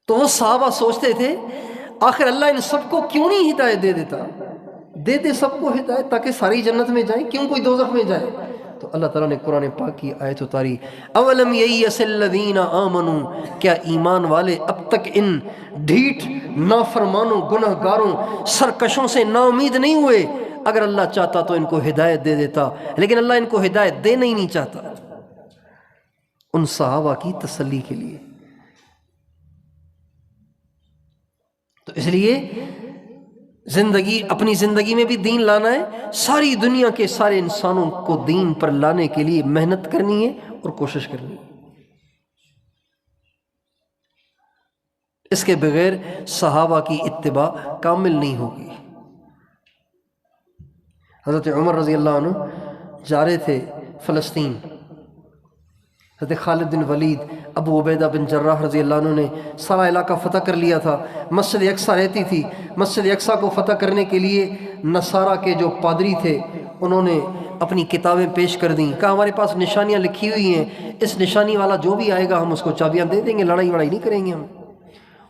تو وہ صحابہ سوچتے تھے آخر اللہ ان سب کو کیوں نہیں ہدایت دے دیتا؟ دے دے سب کو ہدایت تاکہ ساری جنت میں جائیں، کیوں کوئی دوزخ میں جائے؟ تو اللہ تعالیٰ نے قرآن پاک کی آیت اتاری، اولم ییأس الذین آمنوا، کیا ایمان والے اب تک ان ڈھیٹ نافرمانوں، گناہ گاروں، سرکشوں سے نا امید نہیں ہوئے؟ اگر اللہ چاہتا تو ان کو ہدایت دے دیتا، لیکن اللہ ان کو ہدایت دینا ہی نہیں چاہتا۔ ان صحابہ کی تسلی کے لیے، تو اس لیے اپنی زندگی میں بھی دین لانا ہے، ساری دنیا کے سارے انسانوں کو دین پر لانے کے لیے محنت کرنی ہے اور کوشش کرنی ہے۔ اس کے بغیر صحابہ کی اتباع کامل نہیں ہوگی۔ حضرت عمر رضی اللہ عنہ جا رہے تھے فلسطین، حضرت خالد بن ولید، ابو عبیدہ بن جراح رضی اللہ عنہ نے سارا علاقہ فتح کر لیا تھا، مسجد اقصیٰ رہتی تھی، مسجد اقصیٰ کو فتح کرنے کے لیے نصارہ کے جو پادری تھے انہوں نے اپنی کتابیں پیش کر دیں، کہا ہمارے پاس نشانیاں لکھی ہوئی ہیں، اس نشانی والا جو بھی آئے گا ہم اس کو چابیاں دے دیں گے، لڑائی وڑائی نہیں کریں گے ہم،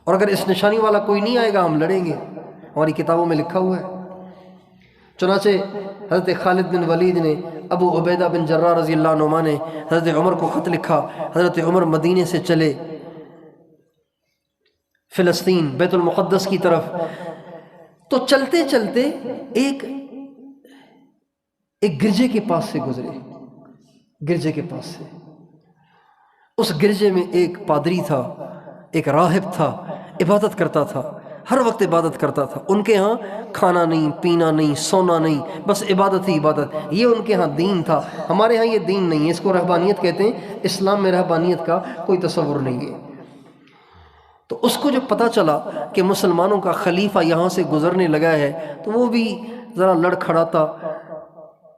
اور اگر اس نشانی والا کوئی نہیں آئے گا ہم لڑیں گے، ہماری کتابوں میں لکھا ہوا ہے۔ چنانچہ حضرت خالد بن ولید نے، ابو عبیدہ بن جراح رضی اللہ عنہ نے حضرت عمر کو خط لکھا، حضرت عمر مدینے سے چلے فلسطین بیت المقدس کی طرف، تو چلتے چلتے ایک گرجے کے پاس سے گزرے، گرجے کے پاس سے، اس گرجے میں ایک پادری تھا، ایک راہب تھا، عبادت کرتا تھا، ہر وقت عبادت کرتا تھا، ان کے ہاں کھانا نہیں، پینا نہیں، سونا نہیں، بس عبادت ہی عبادت، یہ ان کے ہاں دین تھا۔ ہمارے ہاں یہ دین نہیں ہے، اس کو رہبانیت کہتے ہیں، اسلام میں رہبانیت کا کوئی تصور نہیں ہے۔ تو اس کو جب پتہ چلا کہ مسلمانوں کا خلیفہ یہاں سے گزرنے لگا ہے تو وہ بھی ذرا لڑکھڑاتا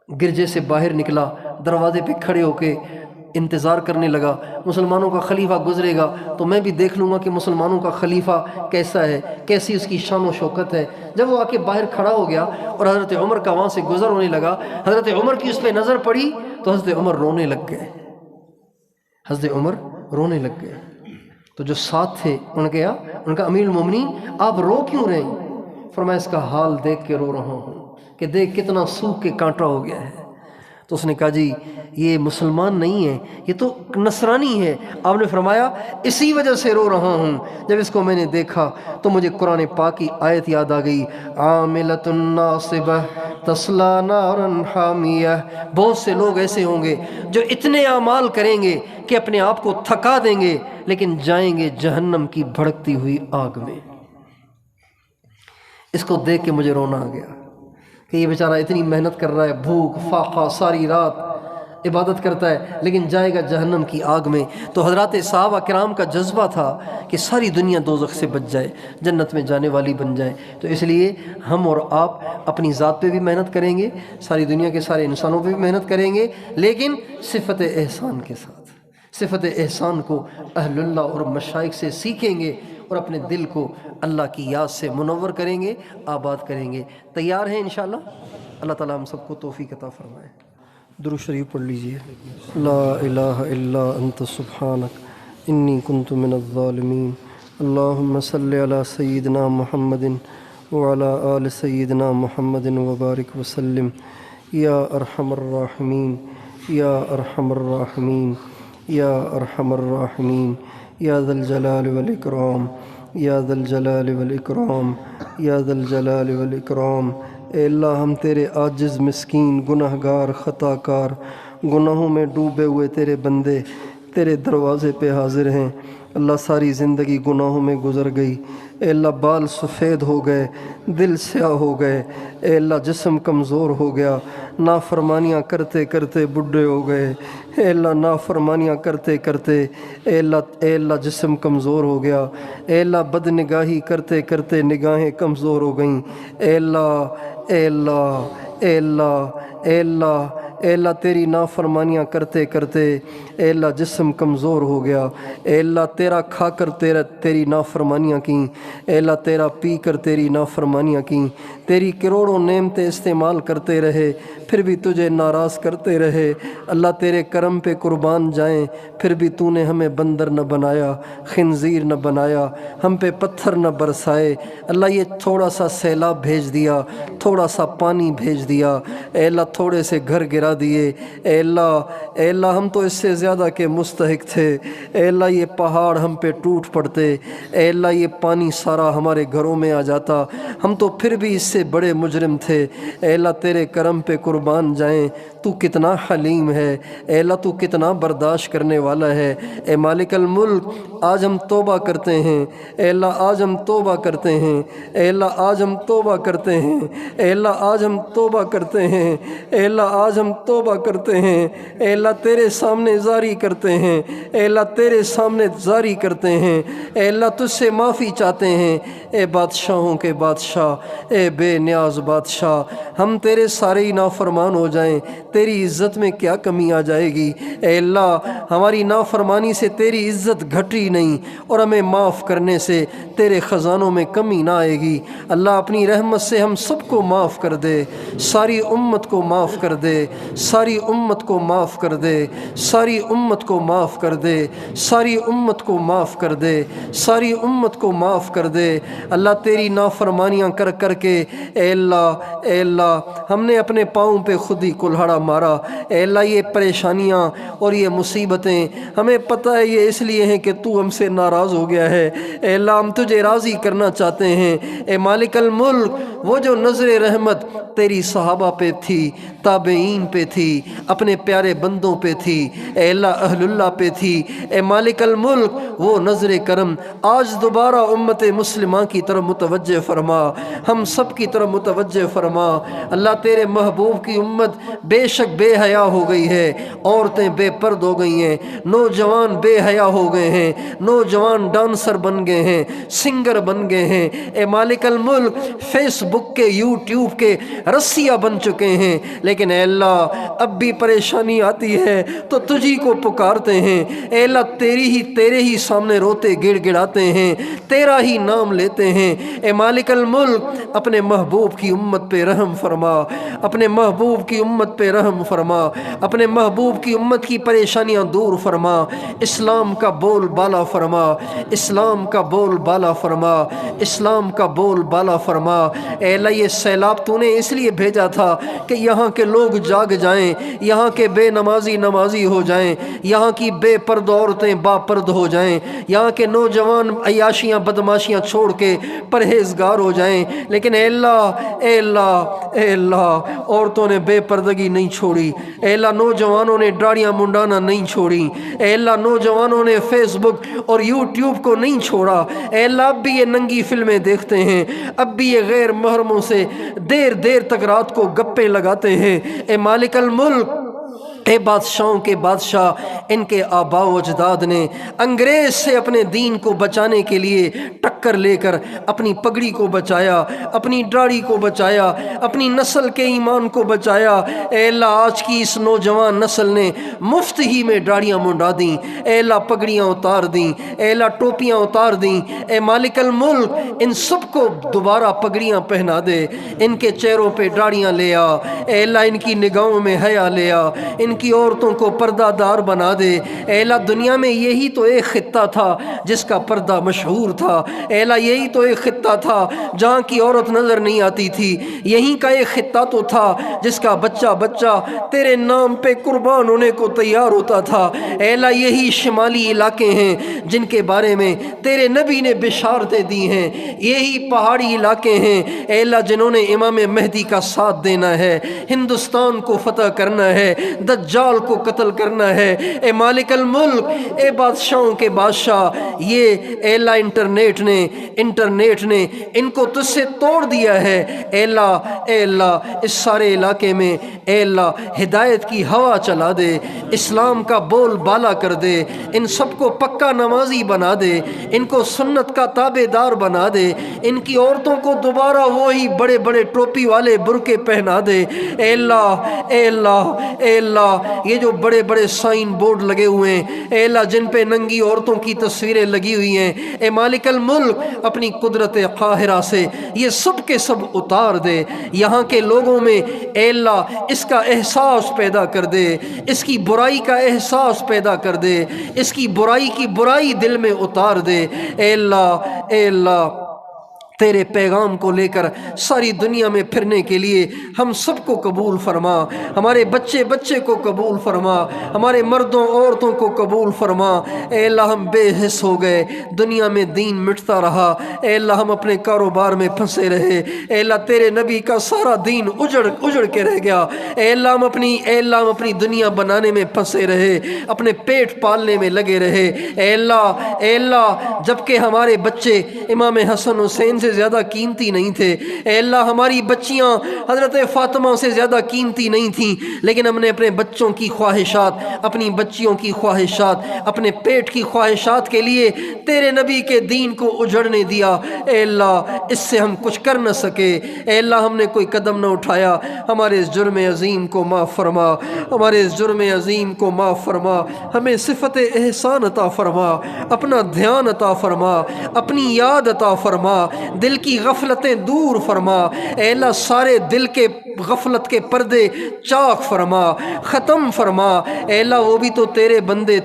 گرجے سے باہر نکلا، دروازے پہ کھڑے ہو کے انتظار کرنے لگا، مسلمانوں کا خلیفہ گزرے گا تو میں بھی دیکھ لوں گا کہ مسلمانوں کا خلیفہ کیسا ہے، کیسی اس کی شان و شوکت ہے۔ جب وہ آ کے باہر کھڑا ہو گیا اور حضرت عمر کا وہاں سے گزر ہونے لگا، حضرت عمر کی اس پہ نظر پڑی تو حضرت عمر رونے لگ گئے، حضرت عمر رونے لگ گئے۔ تو جو ساتھ تھے انہوں نے کہا امیر المومنین آپ رو کیوں رہے ہیں؟ فرمایا اس کا حال دیکھ کے رو رہا ہوں کہ دیکھ کتنا سوکھ کے کانٹا ہو گیا ہے۔ تو اس نے کہا جی یہ مسلمان نہیں ہے، یہ تو نصرانی ہے۔ آپ نے فرمایا اسی وجہ سے رو رہا ہوں، جب اس کو میں نے دیکھا تو مجھے قرآن پاک کی آیت یاد آ گئی، عاملۃ ناصبہ تصلیٰ نارا حامیہ۔ بہت سے لوگ ایسے ہوں گے جو اتنے اعمال کریں گے کہ اپنے آپ کو تھکا دیں گے لیکن جائیں گے جہنم کی بھڑکتی ہوئی آگ میں۔ اس کو دیکھ کے مجھے رونا آ گیا کہ یہ بیچارہ اتنی محنت کر رہا ہے، بھوک فاقہ ساری رات، عبادت کرتا ہے لیکن جائے گا جہنم کی آگ میں۔ تو حضرات صحابہ کرام کا جذبہ تھا کہ ساری دنیا دوزخ سے بچ جائے، جنت میں جانے والی بن جائے۔ تو اس لیے ہم اور آپ اپنی ذات پہ بھی محنت کریں گے، ساری دنیا کے سارے انسانوں پہ بھی محنت کریں گے، لیکن صفت احسان کے ساتھ۔ صفت احسان کو اہل اللہ اور مشائخ سے سیکھیں گے اور اپنے دل کو اللہ کی یاد سے منور کریں گے، آباد کریں گے۔ تیار ہیں انشاءاللہ؟ اللہ تعالیٰ ہم سب کو توفیق عطا فرمائے۔ درود شریف پڑھ لیجئے۔ لا الہ الا انت سبحانک انی کنت من الظالمین۔ اللہم صلی علی سیدنا محمد وعلی آل سیدنا محمد وبارک وسلم۔ یا ارحم الراحمین، یا ارحم الراحمین، یا ارحم الراحمین، یا ذا الجلال والاکرام، یا ذا الجلال والاکرام، یا ذا الجلال والاکرام۔ اے اللہ ہم تیرے عاجز مسکین گناہگار خطا کار گناہوں میں ڈوبے ہوئے تیرے بندے تیرے دروازے پہ حاضر ہیں۔ اللہ ساری زندگی گناہوں میں گزر گئی، اے اللہ بال سفید ہو گئے، دل سیاہ ہو گئے، اے اللہ جسم کمزور ہو گیا، نافرمانیاں کرتے کرتے بڈھے ہو گئے، اے اللہ نافرمانیاں کرتے کرتے اے اللہ جسم کمزور ہو گیا، اے اللہ بد نگاہی کرتے کرتے نگاہیں کمزور ہو گئیں، اے اللہ اے اللہ اے اللہ اے اللہ اے اللہ تیری نافرمانیاں کرتے کرتے اے اللہ جسم کمزور ہو گیا، اے اللہ تیرا کھا کر تیری نافرمانیاں کیں، اے اللہ تیرا پی کر تیری نافرمانیاں کیں، تیری کروڑوں نعمتیں استعمال کرتے رہے پھر بھی تجھے ناراض کرتے رہے۔ اللہ تیرے کرم پہ قربان جائیں، پھر بھی تو نے ہمیں بندر نہ بنایا، خنزیر نہ بنایا، ہم پہ پتھر نہ برسائے۔ اللہ یہ تھوڑا سا سیلاب بھیج دیا، تھوڑا سا پانی بھیج دیا، اے اللہ تھوڑے سے گھر گرا دیے، اے اللہ ہم تو اس سے زیادہ کے مستحق تھے، اے اللہ یہ پہاڑ ہم پہ ٹوٹ پڑتے، اے اللہ یہ پانی سارا ہمارے گھروں میں آ جاتا، ہم تو پھر بھی اس سے بڑے مجرم تھے۔ اے اللہ تیرے کرم پہ قربان جائیں، تو کتنا حلیم ہے، اے اللہ تو کتنا برداشت کرنے والا ہے۔ اے مالک الملک آج ہم توبہ کرتے ہیں، اے اللہ آج ہم توبہ کرتے ہیں، اے اللہ آج ہم توبہ کرتے ہیں، اے اللہ آج ہم توبہ کرتے ہیں، اے اللہ آج ہم توبہ کرتے ہیں، اے اللہ تیرے سامنے زاری کرتے ہیں، اے اللہ تیرے سامنے زاری کرتے ہیں، اے اللہ تجھ سے معافی چاہتے ہیں۔ اے بادشاہوں کے بادشاہ، اے بے نیاز بادشاہ، ہم تیرے سارے ہی نافرمان ہو جائیں، تیری عزت میں کیا کمی آ جائے گی؟ اے اللہ ہماری نافرمانی سے تیری عزت گھٹی نہیں اور ہمیں معاف کرنے سے تیرے خزانوں میں کمی نہ آئے گی۔ اللہ اپنی رحمت سے ہم سب کو معاف کر دے، ساری امت کو معاف کر دے، ساری امت کو معاف کر دے، ساری امت کو معاف کر دے، ساری امت کو معاف کر دے، ساری امت کو معاف کر دے۔ اللہ تیری نافرمانیاں کر کر کے اے اللہ ہم نے اپنے پاؤں پہ خود ہی کلہاڑا مارا۔ اے اللہ یہ پریشانیاں اور یہ مصیبتیں ہمیں پتہ ہے یہ اس لیے ہیں کہ تو ہم سے ناراض ہو گیا ہے۔ اے اللہ ہم تجھے راضی کرنا چاہتے ہیں۔ اے مالک الملک وہ جو نظر رحمت تیری صحابہ پہ تھی، تابعین پہ تھی، اپنے پیارے بندوں پہ تھی، اے اللہ اہل اللہ پہ تھی، اے مالک الملک وہ نظر کرم آج دوبارہ امت مسلمہ کی طرف متوجہ فرما، ہم سب کی طرف متوجہ فرما۔ اللہ تیرے محبوب کی امت بے شک بے حیا ہو گئی ہے، عورتیں بے پرد ہو گئی ہیں، نوجوان بے حیا ہو گئے ہیں، نوجوان ڈانسر بن گئے ہیں، سنگر بن گئے ہیں۔ اے مالک الملک فیس بک کے یوٹیوب کے رسیہ بن چکے ہیں، لیکن اے اللہ اب بھی پریشانی آتی ہے تو تجھی کو پکارتے ہیں۔ اے اللہ تیرے ہی سامنے روتے گڑ گڑاتے ہیں، تیرا ہی نام لیتے ہیں۔ اے مالک الملک اپنے محبوب کی امت پہ رحم فرما، اپنے محبوب کی امت پہ رحم فرما، اپنے محبوب کی امت کی پریشانیاں دور فرما، اسلام کا بول بالا فرما، اسلام کا بول بالا فرما، اسلام کا بول بالا فرما۔ اے اللہ یہ سیلاب تو نے اس لیے بھیجا تھا کہ یہاں کے لوگ جاگ جائیں، یہاں کے بے نمازی نمازی ہو جائیں، یہاں کی بے پرد عورتیں با پرد ہو جائیں، یہاں کے نوجوان عیاشیاں بدماشیاں چھوڑ کے پرہیزگار ہو جائیں۔ لیکن اے اللہ اے اللہ اے اللہ عورتوں نے بے پردگی نہیں چھوڑی، اے اللہ نوجوانوں نے داڑیاں منڈانا نہیں چھوڑی، اے اللہ نوجوانوں نے فیس بک اور یوٹیوب کو نہیں چھوڑا۔ اے اللہ اب بھی یہ ننگی فلمیں دیکھتے ہیں، اب بھی یہ غیر محرموں سے دیر دیر تک رات کو گپے لگاتے ہیں۔ اے مالک الملک اے بادشاہوں کے بادشاہ، ان کے آباء و اجداد نے انگریز سے اپنے دین کو بچانے کے لیے ٹکر لے کر اپنی پگڑی کو بچایا، اپنی داڑھی کو بچایا، اپنی نسل کے ایمان کو بچایا۔ اے اللہ آج کی اس نوجوان نسل نے مفت ہی میں داڑیاں منڈا دیں، اے اللہ پگڑیاں اتار دیں، اے اللہ ٹوپیاں اتار دیں۔ اے مالک الملک ان سب کو دوبارہ پگڑیاں پہنا دے، ان کے چہروں پہ داڑیاں لے آ، اے اللہ ان کی نگاہوں میں حیا لے آ، ان کی عورتوں کو پردہ دار بنا دے۔ اے اللہ دنیا میں یہی تو ایک خطہ تھا جس کا پردہ مشہور تھا، اے اللہ یہی تو ایک خطہ تھا جہاں کی عورت نظر نہیں آتی تھی، یہی کا ایک خطہ تو تھا جس کا بچہ بچہ تیرے نام پہ قربان ہونے کو تیار ہوتا تھا۔ اے اللہ یہی شمالی علاقے ہیں جن کے بارے میں تیرے نبی نے بشارتیں دی ہیں، یہی پہاڑی علاقے ہیں اے اللہ جنہوں نے امام مہدی کا ساتھ دینا ہے، ہندوستان کو فتح کرنا ہے، دجال کو قتل کرنا ہے۔ اے مالک الملک، اے بادشاہوں کے بادشاہ، یہ اے اللہ انٹرنیٹ نے ان کو تجھ سے توڑ دیا ہے۔ اے اللہ اس سارے علاقے میں اے اللہ ہدایت کی ہوا چلا دے، اسلام کا بول بالا کر دے، ان سب کو پکا نمازی بنا دے، ان کو سنت کا تابع دار بنا دے، ان کی عورتوں کو دوبارہ وہی بڑے بڑے ٹوپی والے برقعے پہنا دے۔ اے اللہ یہ جو بڑے بڑے سائن بورڈ لگے ہوئے ہیں اے اللہ جن پہ ننگی عورتوں کی تصویریں لگی ہوئی ہیں، اے مالک الملک اپنی قدرت قاہرہ سے یہ سب کے سب اتار دے، یہاں کے لوگوں میں اے اللہ اس کا احساس پیدا کر دے، اس کی برائی کا احساس پیدا کر دے، اس کی برائی دل میں اتار دے۔ اے اللہ تیرے پیغام کو لے کر ساری دنیا میں پھرنے کے لیے ہم سب کو قبول فرما، ہمارے بچے بچے کو قبول فرما، ہمارے مردوں عورتوں کو قبول فرما۔ اے اللہ ہم بے حس ہو گئے، دنیا میں دین مٹتا رہا، اے اللہ ہم اپنے کاروبار میں پھنسے رہے، اے اللہ تیرے نبی کا سارا دین اجڑ کے رہ گیا، اے اللہ ہم اپنی دنیا بنانے میں پھنسے رہے، اپنے پیٹ پالنے میں لگے رہے۔ اے اللہ جبکہ ہمارے بچے امام حسن حسین سے زیادہ قیمتی نہیں تھے، اے اللہ ہماری بچیاں حضرت فاطمہ سے زیادہ قیمتی نہیں تھیں، لیکن ہم نے اپنے بچوں کی خواہشات، اپنی بچیوں کی خواہشات، اپنے پیٹ کی خواہشات کے لیے تیرے نبی کے دین کو اجڑنے دیا۔ اے اللہ اس سے ہم کچھ کر نہ سکے، اے اللہ ہم نے کوئی قدم نہ اٹھایا، ہمارے اس جرم عظیم کو معاف فرما، ہمارے اس جرم عظیم کو معاف فرما، ہمیں صفت احسان عطا فرما، اپنا دھیان عطا فرما، اپنی یاد عطا فرما، دل کی غفلتیں دور فرما۔ اے اللہ سارے دل کے غفلت کے پردے چاک فرما، ختم فرما۔ اے اللہ وہ بھی تو تیرے بندے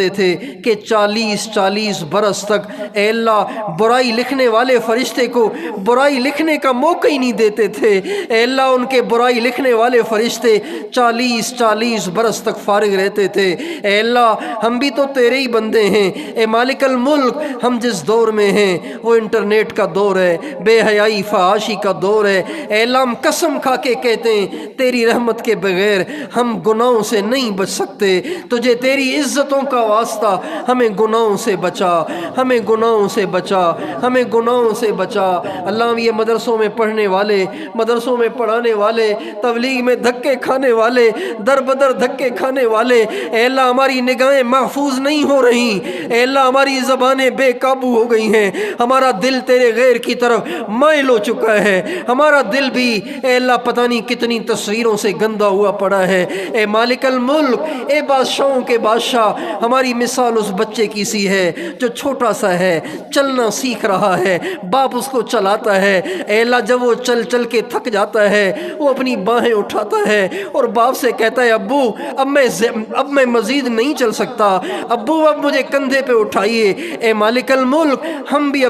تھے کہ 40 برس تک اے اللہ برائی لکھنے والے فرشتے کو برائی لکھنے کا موقع ہی نہیں دیتے تھے۔ اے اللہ ان کے برائی لکھنے والے فرشتے 40 برس تک فارغ رہتے تھے۔ اے اللہ ہم بھی تو تیرے ہی بندے ہیں۔ اے مالک الملک ہم جس دور میں ہیں وہ انٹرنیٹ کا دور ہے، بے حیائی فحاشی کا دور ہے۔ اے اللہ ہم قسم کھا کے کہتے ہیں تیری رحمت کے بغیر ہم گناہوں سے نہیں بچ سکتے، تجھے تیری عزتوں کا واسطہ ہمیں گناہوں سے بچا، ہمیں گناہوں سے بچا، ہمیں گناہوں سے بچا۔ اللہ یہ مدرسوں میں پڑھنے والے، مدرسوں میں پڑھانے والے، تبلیغ میں دھکے کھانے والے، در بدر دھکے کھانے والے، اے اللہ ہماری نگاہیں محفوظ نہیں ہو رہی، اے اللہ ہماری زبانیں بے قابو ہو گئی ہیں، ہمارا دل تیرے غیر کی طرف مائل ہو چکا ہے، ہمارا دل بھی اے اللہ پتہ نہیں کتنی تصویروں سے گندا ہوا پڑا ہے۔ اے مالک الملک، اے بادشاہوں کے بادشاہ، ہماری مثال اس بچے کی سی ہے جو چھوٹا سا ہے، چلنا سیکھ رہا ہے، باپ اس کو چلاتا ہے۔ اے اللہ جب وہ چل چل کے تھک جاتا ہے وہ اپنی باہیں اٹھاتا ہے اور باپ سے کہتا ہے ابو اب میں مزید نہیں چل سکتا، ابو اب مجھے کندھے پہ اٹھائیے۔ اے مالک الملک ہم بھی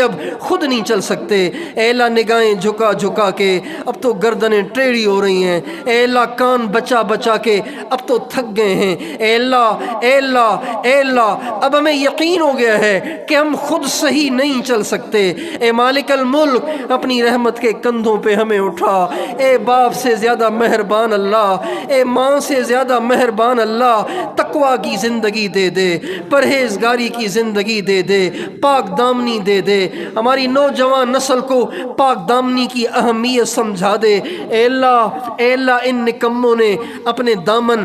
اب خود نہیں چل سکتے۔ اے اللہ نگاہیں جھکا کے اب تو گردنیں ٹیڑھی ہو رہی ہیں، اے اللہ کان بچا کے اب تو تھک گئے ہیں۔ اے اللہ اب ہمیں یقین ہو گیا ہے کہ ہم خود صحیح نہیں چل سکتے۔ اے مالک الملک اپنی رحمت کے کندھوں پہ ہمیں اٹھا۔ اے باپ سے زیادہ مہربان اللہ، اے ماں سے زیادہ مہربان اللہ، تقوی کی زندگی دے دے، پرہیزگاری کی زندگی دے دے، پاک دامنی دے دے، ہماری نوجوان نسل کو پاک دامنی کی اہمیت سمجھا دے۔ اے اللہ ان نکموں نے اپنے دامن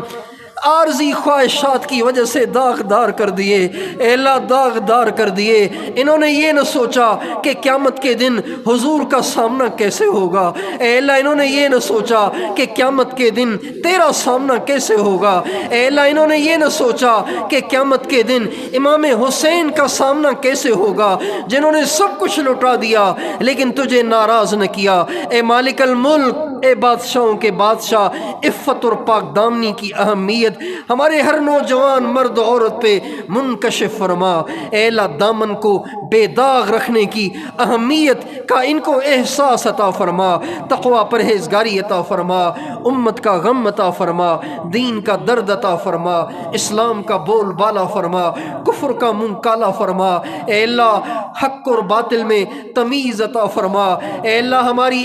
عارضی خواہشات کی وجہ سے داغدار کر دیے، اے اللہ داغدار کر دیے۔ انہوں نے یہ نہ سوچا کہ قیامت کے دن حضور کا سامنا کیسے ہوگا، اے اللہ انہوں نے یہ نہ سوچا کہ قیامت کے دن تیرا سامنا کیسے ہوگا، اے اللہ انہوں نے یہ نہ سوچا کہ قیامت کے دن امام حسین کا سامنا کیسے ہوگا، جنہوں نے سب کچھ لٹا دیا لیکن تجھے ناراض نہ کیا۔ اے مالک الملک، اے بادشاہوں کے بادشاہ، عفت اور پاک دامنی کی اہمیت ہمارے ہر نوجوان مرد عورت پہ منکشف فرما۔ اے اللہ دامن کو بے داغ رکھنے کی اہمیت کا ان کو احساس عطا فرما، تقوی پرہیزگاری عطا فرما، امت کا غم عطا فرما، دین کا درد عطا فرما، اسلام کا بول بالا فرما، کفر کا منہ کالا فرما۔ اے اللہ حق اور باطل میں تمیز عطا فرما۔ اے اللہ ہماری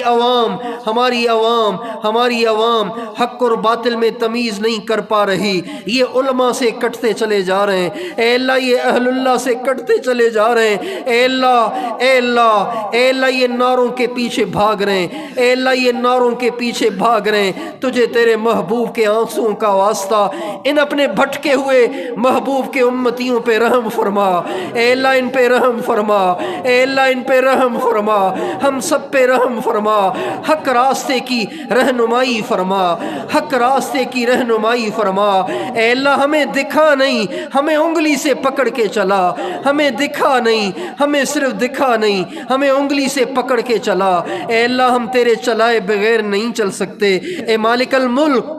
عوام حق اور باطل میں تمیز نہیں کر پا رہی، یہ علماء سے کٹتے چلے جا رہے ہیں، اے اللہ یہ اہل اللہ سے کٹتے چلے جا رہے ہیں، اے اللہ یہ نعروں کے پیچھے بھاگ رہے ہیں، اے اللہ یہ نعروں کے پیچھے بھاگ رہے ہیں۔ تجھے تیرے محبوب کے آنسوؤں کا واسطہ ان اپنے بھٹکے ہوئے محبوب کے امتیوں پہ رحم فرما، اے اللہ ان پہ رحم فرما، اے اللہ ان پہ رحم فرما، ہم سب پہ رحم فرما، حق راستے کی رہنمائی فرما، حق راستے کی رہنمائی فرما۔ اے اللہ ہمیں دکھا نہیں، ہمیں انگلی سے پکڑ کے چلا، ہمیں دکھا نہیں، ہمیں صرف دکھا نہیں، ہمیں انگلی سے پکڑ کے چلا۔ اے اللہ ہم تیرے چلائے بغیر نہیں چل سکتے۔ اے مالک الملک،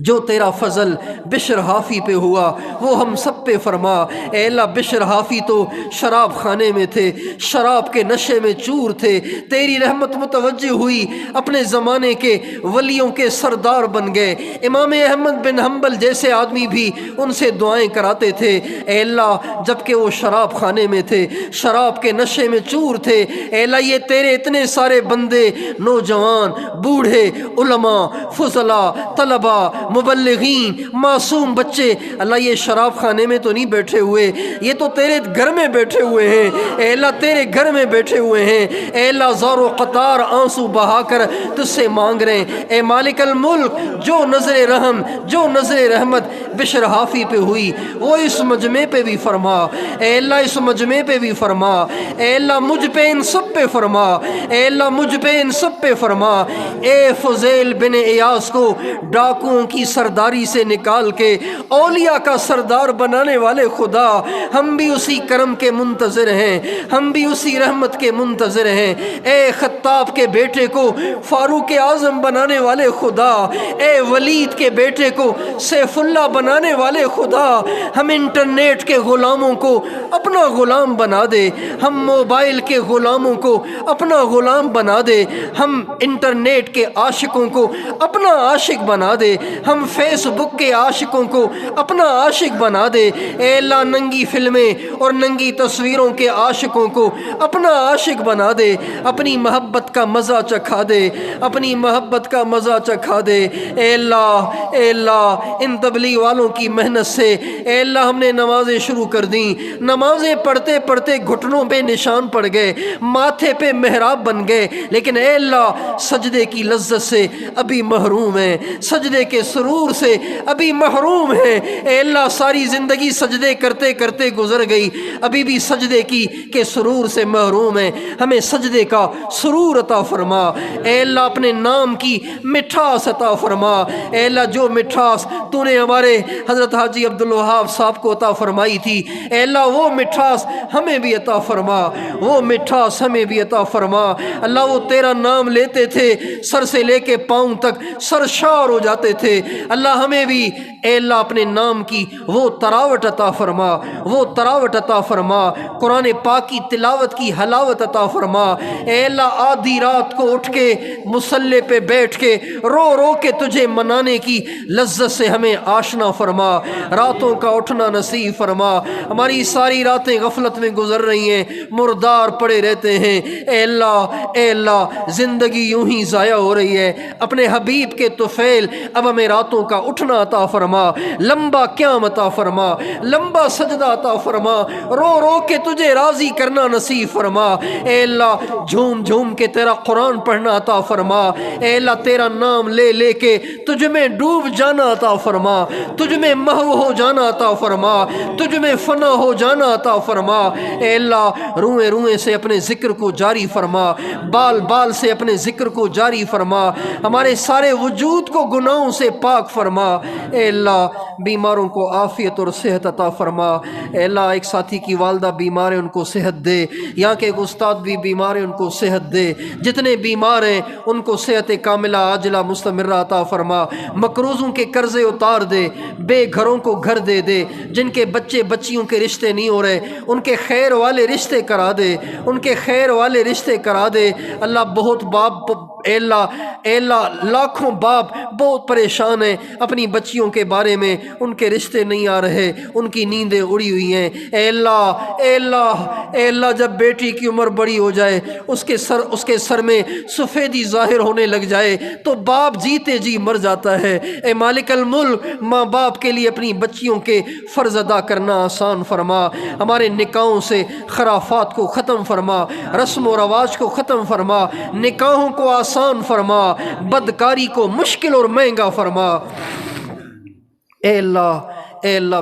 جو تیرا فضل بشر حافی پہ ہوا وہ ہم سب پہ فرما۔ اے اللہ بشر حافی تو شراب خانے میں تھے، شراب کے نشے میں چور تھے، تیری رحمت متوجہ ہوئی، اپنے زمانے کے ولیوں کے سردار بن گئے۔ امام احمد بن حنبل جیسے آدمی بھی ان سے دعائیں کراتے تھے۔ اے اللہ جبکہ وہ شراب خانے میں تھے، شراب کے نشے میں چور تھے، اے اللہ یہ تیرے اتنے سارے بندے، نوجوان، بوڑھے، علماء، فضلاء، طلباء، مبلغین، معصوم بچے، اللہ یہ شراب خانے میں تو نہیں بیٹھے ہوئے، یہ تو تیرے گھر میں بیٹھے ہوئے ہیں، اے اللہ تیرے گھر میں بیٹھے ہوئے ہیں۔ اے اللہ زار و قطار آنسو بہا کر تجھ سے مانگ رہے ہیں۔ اے مالک الملک، جو نظر رحم، جو نظر رحمت بشر حافی پہ ہوئی وہ اس مجمع پہ بھی فرما۔ اے اللہ اس مجمع پہ بھی فرما۔ اے اللہ مجھ پہ ان سب پہ فرما۔ اے اللہ مجھ پہ ان سب پہ فرما۔ اے فضیل بن ایاس کو ڈاکوؤں کی سرداری سے نکال کے اولیاء کا سردار بنانے والے خدا، ہم بھی اسی کرم کے منتظر ہیں، ہم بھی اسی رحمت کے منتظر ہیں۔ اے خطاب کے بیٹے کو فاروق اعظم بنانے والے خدا، اے ولید کے بیٹے کو سیف اللہ بنانے والے خدا، ہم انٹرنیٹ کے غلاموں کو اپنا غلام بنا دے، ہم موبائل کے غلاموں کو اپنا غلام بنا دے، ہم انٹرنیٹ کے عاشقوں کو اپنا عاشق بنا دے، ہم فیس بک کے عاشقوں کو اپنا عاشق بنا دے۔ اے اللہ ننگی فلمیں اور ننگی تصویروں کے عاشقوں کو اپنا عاشق بنا دے، اپنی محبت کا مزہ چکھا دے، اپنی محبت کا مزہ چکھا دے۔ اے اللہ ان تبلیغ والوں کی محنت سے اے اللہ ہم نے نمازیں شروع کر دیں، نمازیں پڑھتے پڑھتے گھٹنوں پہ نشان پڑ گئے، ماتھے پہ محراب بن گئے، لیکن اے اللہ سجدے کی لذت سے ابھی محروم ہیں، سجدے کے سرور سے ابھی محروم ہیں۔ اے اللہ ساری زندگی سجدے کرتے کرتے گزر گئی، ابھی بھی سجدے کی کے سرور سے محروم ہیں، ہمیں سجدے کا سرور عطا فرما۔ اے اللہ اپنے نام کی مٹھاس عطا فرما۔ اے اللہ جو مٹھاس تو نے ہمارے حضرت حاجی عبدالوہاب صاحب کو عطا فرمائی تھی، اے اللہ وہ مٹھاس ہمیں بھی عطا فرما، وہ مٹھاس ہمیں بھی عطا فرما۔ اللہ وہ تیرا نام لیتے تھے سر سے لے کے پاؤں تک سرشار ہو جاتے تھے، اللہ ہمیں بھی اے اللہ اپنے نام کی وہ تراوٹ عطا فرما، وہ تراوٹ عطا فرما، قرآن پاک کی تلاوت کی حلاوت عطا فرما۔ اے اللہ آدھی رات کو اٹھ کے مصلی پہ بیٹھ کے رو رو کے تجھے منانے کی لذت سے ہمیں آشنا فرما، راتوں کا اٹھنا نصیب فرما۔ ہماری ساری راتیں غفلت میں گزر رہی ہیں، مردار پڑے رہتے ہیں، اے اللہ زندگی یوں ہی ضائع ہو رہی ہے۔ اپنے حبیب کے طفیل اب ہمیں راتوں کا اٹھنا عطا فرما، لمبا قیام عطا فرما، لمبا سجدہ عطا فرما، رو رو کے تجھے راضی کرنا نصیب فرما۔ اے اللہ جھوم جھوم کے تیرا قرآن پڑھنا عطا فرما، اے اللہ تیرا نام لے لے کے تجھ میں ڈوب جانا عطا فرما، تجھ میں محو ہو جانا عطا فرما، تجھ میں فنا ہو جانا عطا فرما۔ اے اللہ روئیں روئیں سے اپنے ذکر کو جاری فرما، بال بال سے اپنے ذکر کو جاری فرما، ہمارے سارے وجود کو گناہوں سے پاک فرما۔ اے اللہ بیماروں کو عافیت اور صحت عطا فرما۔ اے اللہ ایک ساتھی کی والدہ بیمار ہے، ان کو صحت دے، یہاں کے ایک استاد بھی بیمار ہے، ان کو صحت دے، جتنے بیمار ہیں ان کو صحت کاملہ عاجلہ مستمرہ عطا فرما، مقروضوں کے قرضے اتار دے، بے گھروں کو گھر دے دے، جن کے بچے بچیوں کے رشتے نہیں ہو رہے ان کے خیر والے رشتے کرا دے، ان کے خیر والے رشتے کرا دے۔ اللہ بہت باپ اے اللہ لاکھوں باپ بہت پریشان ہیں اپنی بچیوں کے بارے میں، ان کے رشتے نہیں آ رہے، ان کی نیندیں اڑی ہوئی ہیں۔ اے اللہ جب بیٹی کی عمر بڑی ہو جائے، اس کے سر میں سفیدی ظاہر ہونے لگ جائے تو باپ جیتے جی مر جاتا ہے۔ اے مالک الملک ماں باپ کے لیے اپنی بچیوں کے فرض ادا کرنا آسان فرما، ہمارے نکاحوں سے خرافات کو ختم فرما، رسم و رواج کو ختم فرما، نکاحوں کو آسان فرما، بدکاری کو مشکل اور مہنگا فرما۔ اے اللہ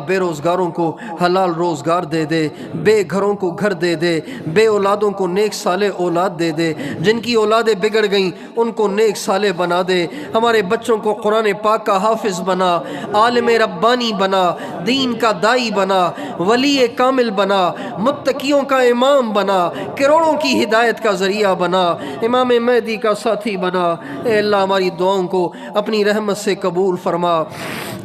بے روزگاروں کو حلال روزگار دے دے، بے گھروں کو گھر دے دے، بے اولادوں کو نیک صالح اولاد دے دے، جن کی اولادیں بگڑ گئیں ان کو نیک صالح بنا دے، ہمارے بچوں کو قرآن پاک کا حافظ بنا، عالم ربانی بنا، دین کا دائی بنا، ولی کامل بنا، متقیوں کا امام بنا، کروڑوں کی ہدایت کا ذریعہ بنا، امام مہدی کا ساتھی بنا۔ اے اللہ ہماری دعاؤں کو اپنی رحمت سے قبول فرما۔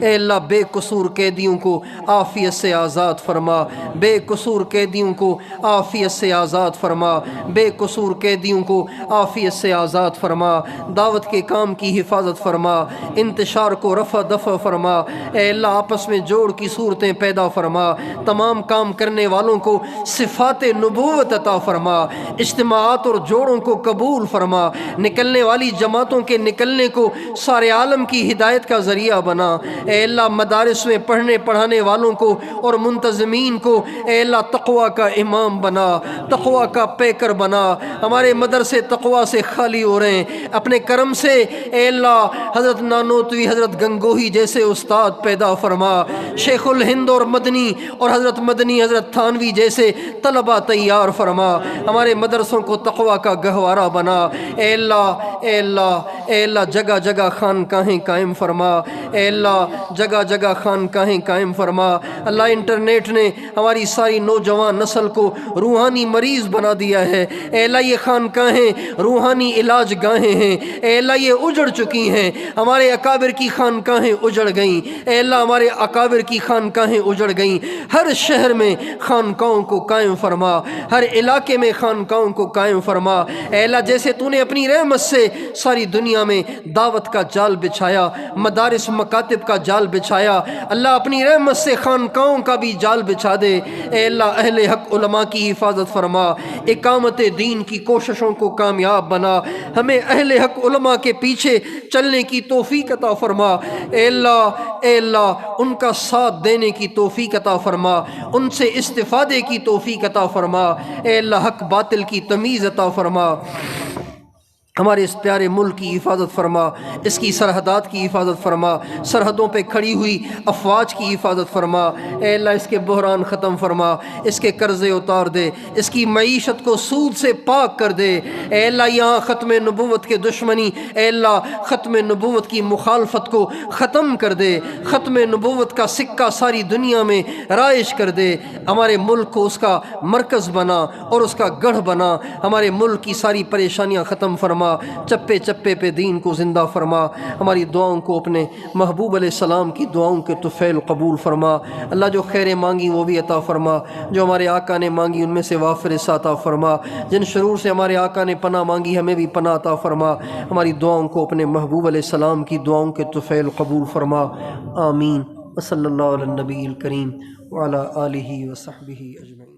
اے اللہ بے قصور قیدیوں کو عافیت سے آزاد فرما، بے قصور قیدیوں کو عافیت سے آزاد فرما، بے قصور قیدیوں کو عافیت سے آزاد فرما، دعوت کے کام کی حفاظت فرما، انتشار کو رفع دفع فرما۔ اے اللہ آپس میں جوڑ کی صورتیں پیدا فرما، تمام کام کرنے والوں کو صفات نبوت عطا فرما، اجتماعات اور جوڑوں کو قبول فرما، نکلنے والی جماعتوں کے نکلنے کو سارے عالم کی ہدایت کا ذریعہ بنا۔ اے اللہ مدارس میں پڑھنے پڑھانے والوں کو اور منتظمین کو اے اللہ تقوی کا امام بنا، تقوی کا پیکر بنا۔ ہمارے مدرسے تقوی سے خالی ہو رہے ہیں، اپنے کرم سے اے اللہ حضرت نانوتوی، حضرت گنگوہی جیسے استاد پیدا فرما، شیخ الہند اور مدنی اور حضرت مدنی حضرت تھانوی جیسے طلبہ تیار فرما، ہمارے مدرسوں کو تقوی کا گہوارہ بنا۔ اے اللہ جگہ جگہ خانقاہیں قائم فرما، اے اللہ جگہ جگہ خانقاہیں قائم فرما۔ اللہ انٹرنیٹ نے ہماری ساری نوجوان نسل کو روحانی مریض بنا دیا ہے۔ اے اللہ یہ خانقاہیں روحانی علاج گاہیں ہیں، اے اللہ یہ اجڑ چکی ہیں، ہمارے اکابر کی خانقاہیں اجڑ گئیں، اے اللہ ہمارے اکابر کی خانقاہیں اجڑ گئیں۔ ہر شہر میں خانقاہوں کو قائم فرما، ہر علاقے میں خانقاہوں کو قائم فرما۔ اے اللہ جیسے تو نے اپنی رحمت سے ساری دنیا میں دعوت کا جال بچھایا، مدارس مکاتب کا جال بچھایا، اللہ اپنی رحمت سے خانقاہوں کا بھی جال بچھا دے۔ اے اللہ اہل حق علماء کی حفاظت فرما، اقامت دین کی کوششوں کو کامیاب بنا، ہمیں اہل حق علماء کے پیچھے چلنے کی توفیق عطا فرما۔ اے اللہ ان کا ساتھ دینے کی توفیق عطا فرما، ان سے استفادے کی توفیق عطا فرما۔ اے اللہ حق باطل کی تمیز عطا فرما، ہمارے اس پیارے ملک کی حفاظت فرما، اس کی سرحدات کی حفاظت فرما، سرحدوں پہ کھڑی ہوئی افواج کی حفاظت فرما۔ اے اللہ اس کے بحران ختم فرما، اس کے قرضے اتار دے، اس کی معیشت کو سود سے پاک کر دے۔ اے اللہ یہاں ختم نبوت کے دشمنی، اے اللہ ختم نبوت کی مخالفت کو ختم کر دے، ختم نبوت کا سکہ ساری دنیا میں رائج کر دے، ہمارے ملک کو اس کا مرکز بنا اور اس کا گڑھ بنا، ہمارے ملک کی ساری پریشانیاں ختم فرما، چپے چپے پہ دین کو زندہ فرما، ہماری دعاؤں کو اپنے محبوب علیہ السلام کی دعاؤں کے طفیل قبول فرما۔ اللہ جو خیریں مانگی وہ بھی عطا فرما، جو ہمارے آقا نے مانگی ان میں سے وافر عطا فرما، جن شرور سے ہمارے آقا نے پناہ مانگی ہمیں بھی پناہ عطا فرما، ہماری دعاؤں کو اپنے محبوب علیہ السلام کی دعاؤں کے طفیل قبول فرما۔ آمین۔ وصلی اللہ علی النبی الکریم وعلی آلہ وصحبہ اجمعین۔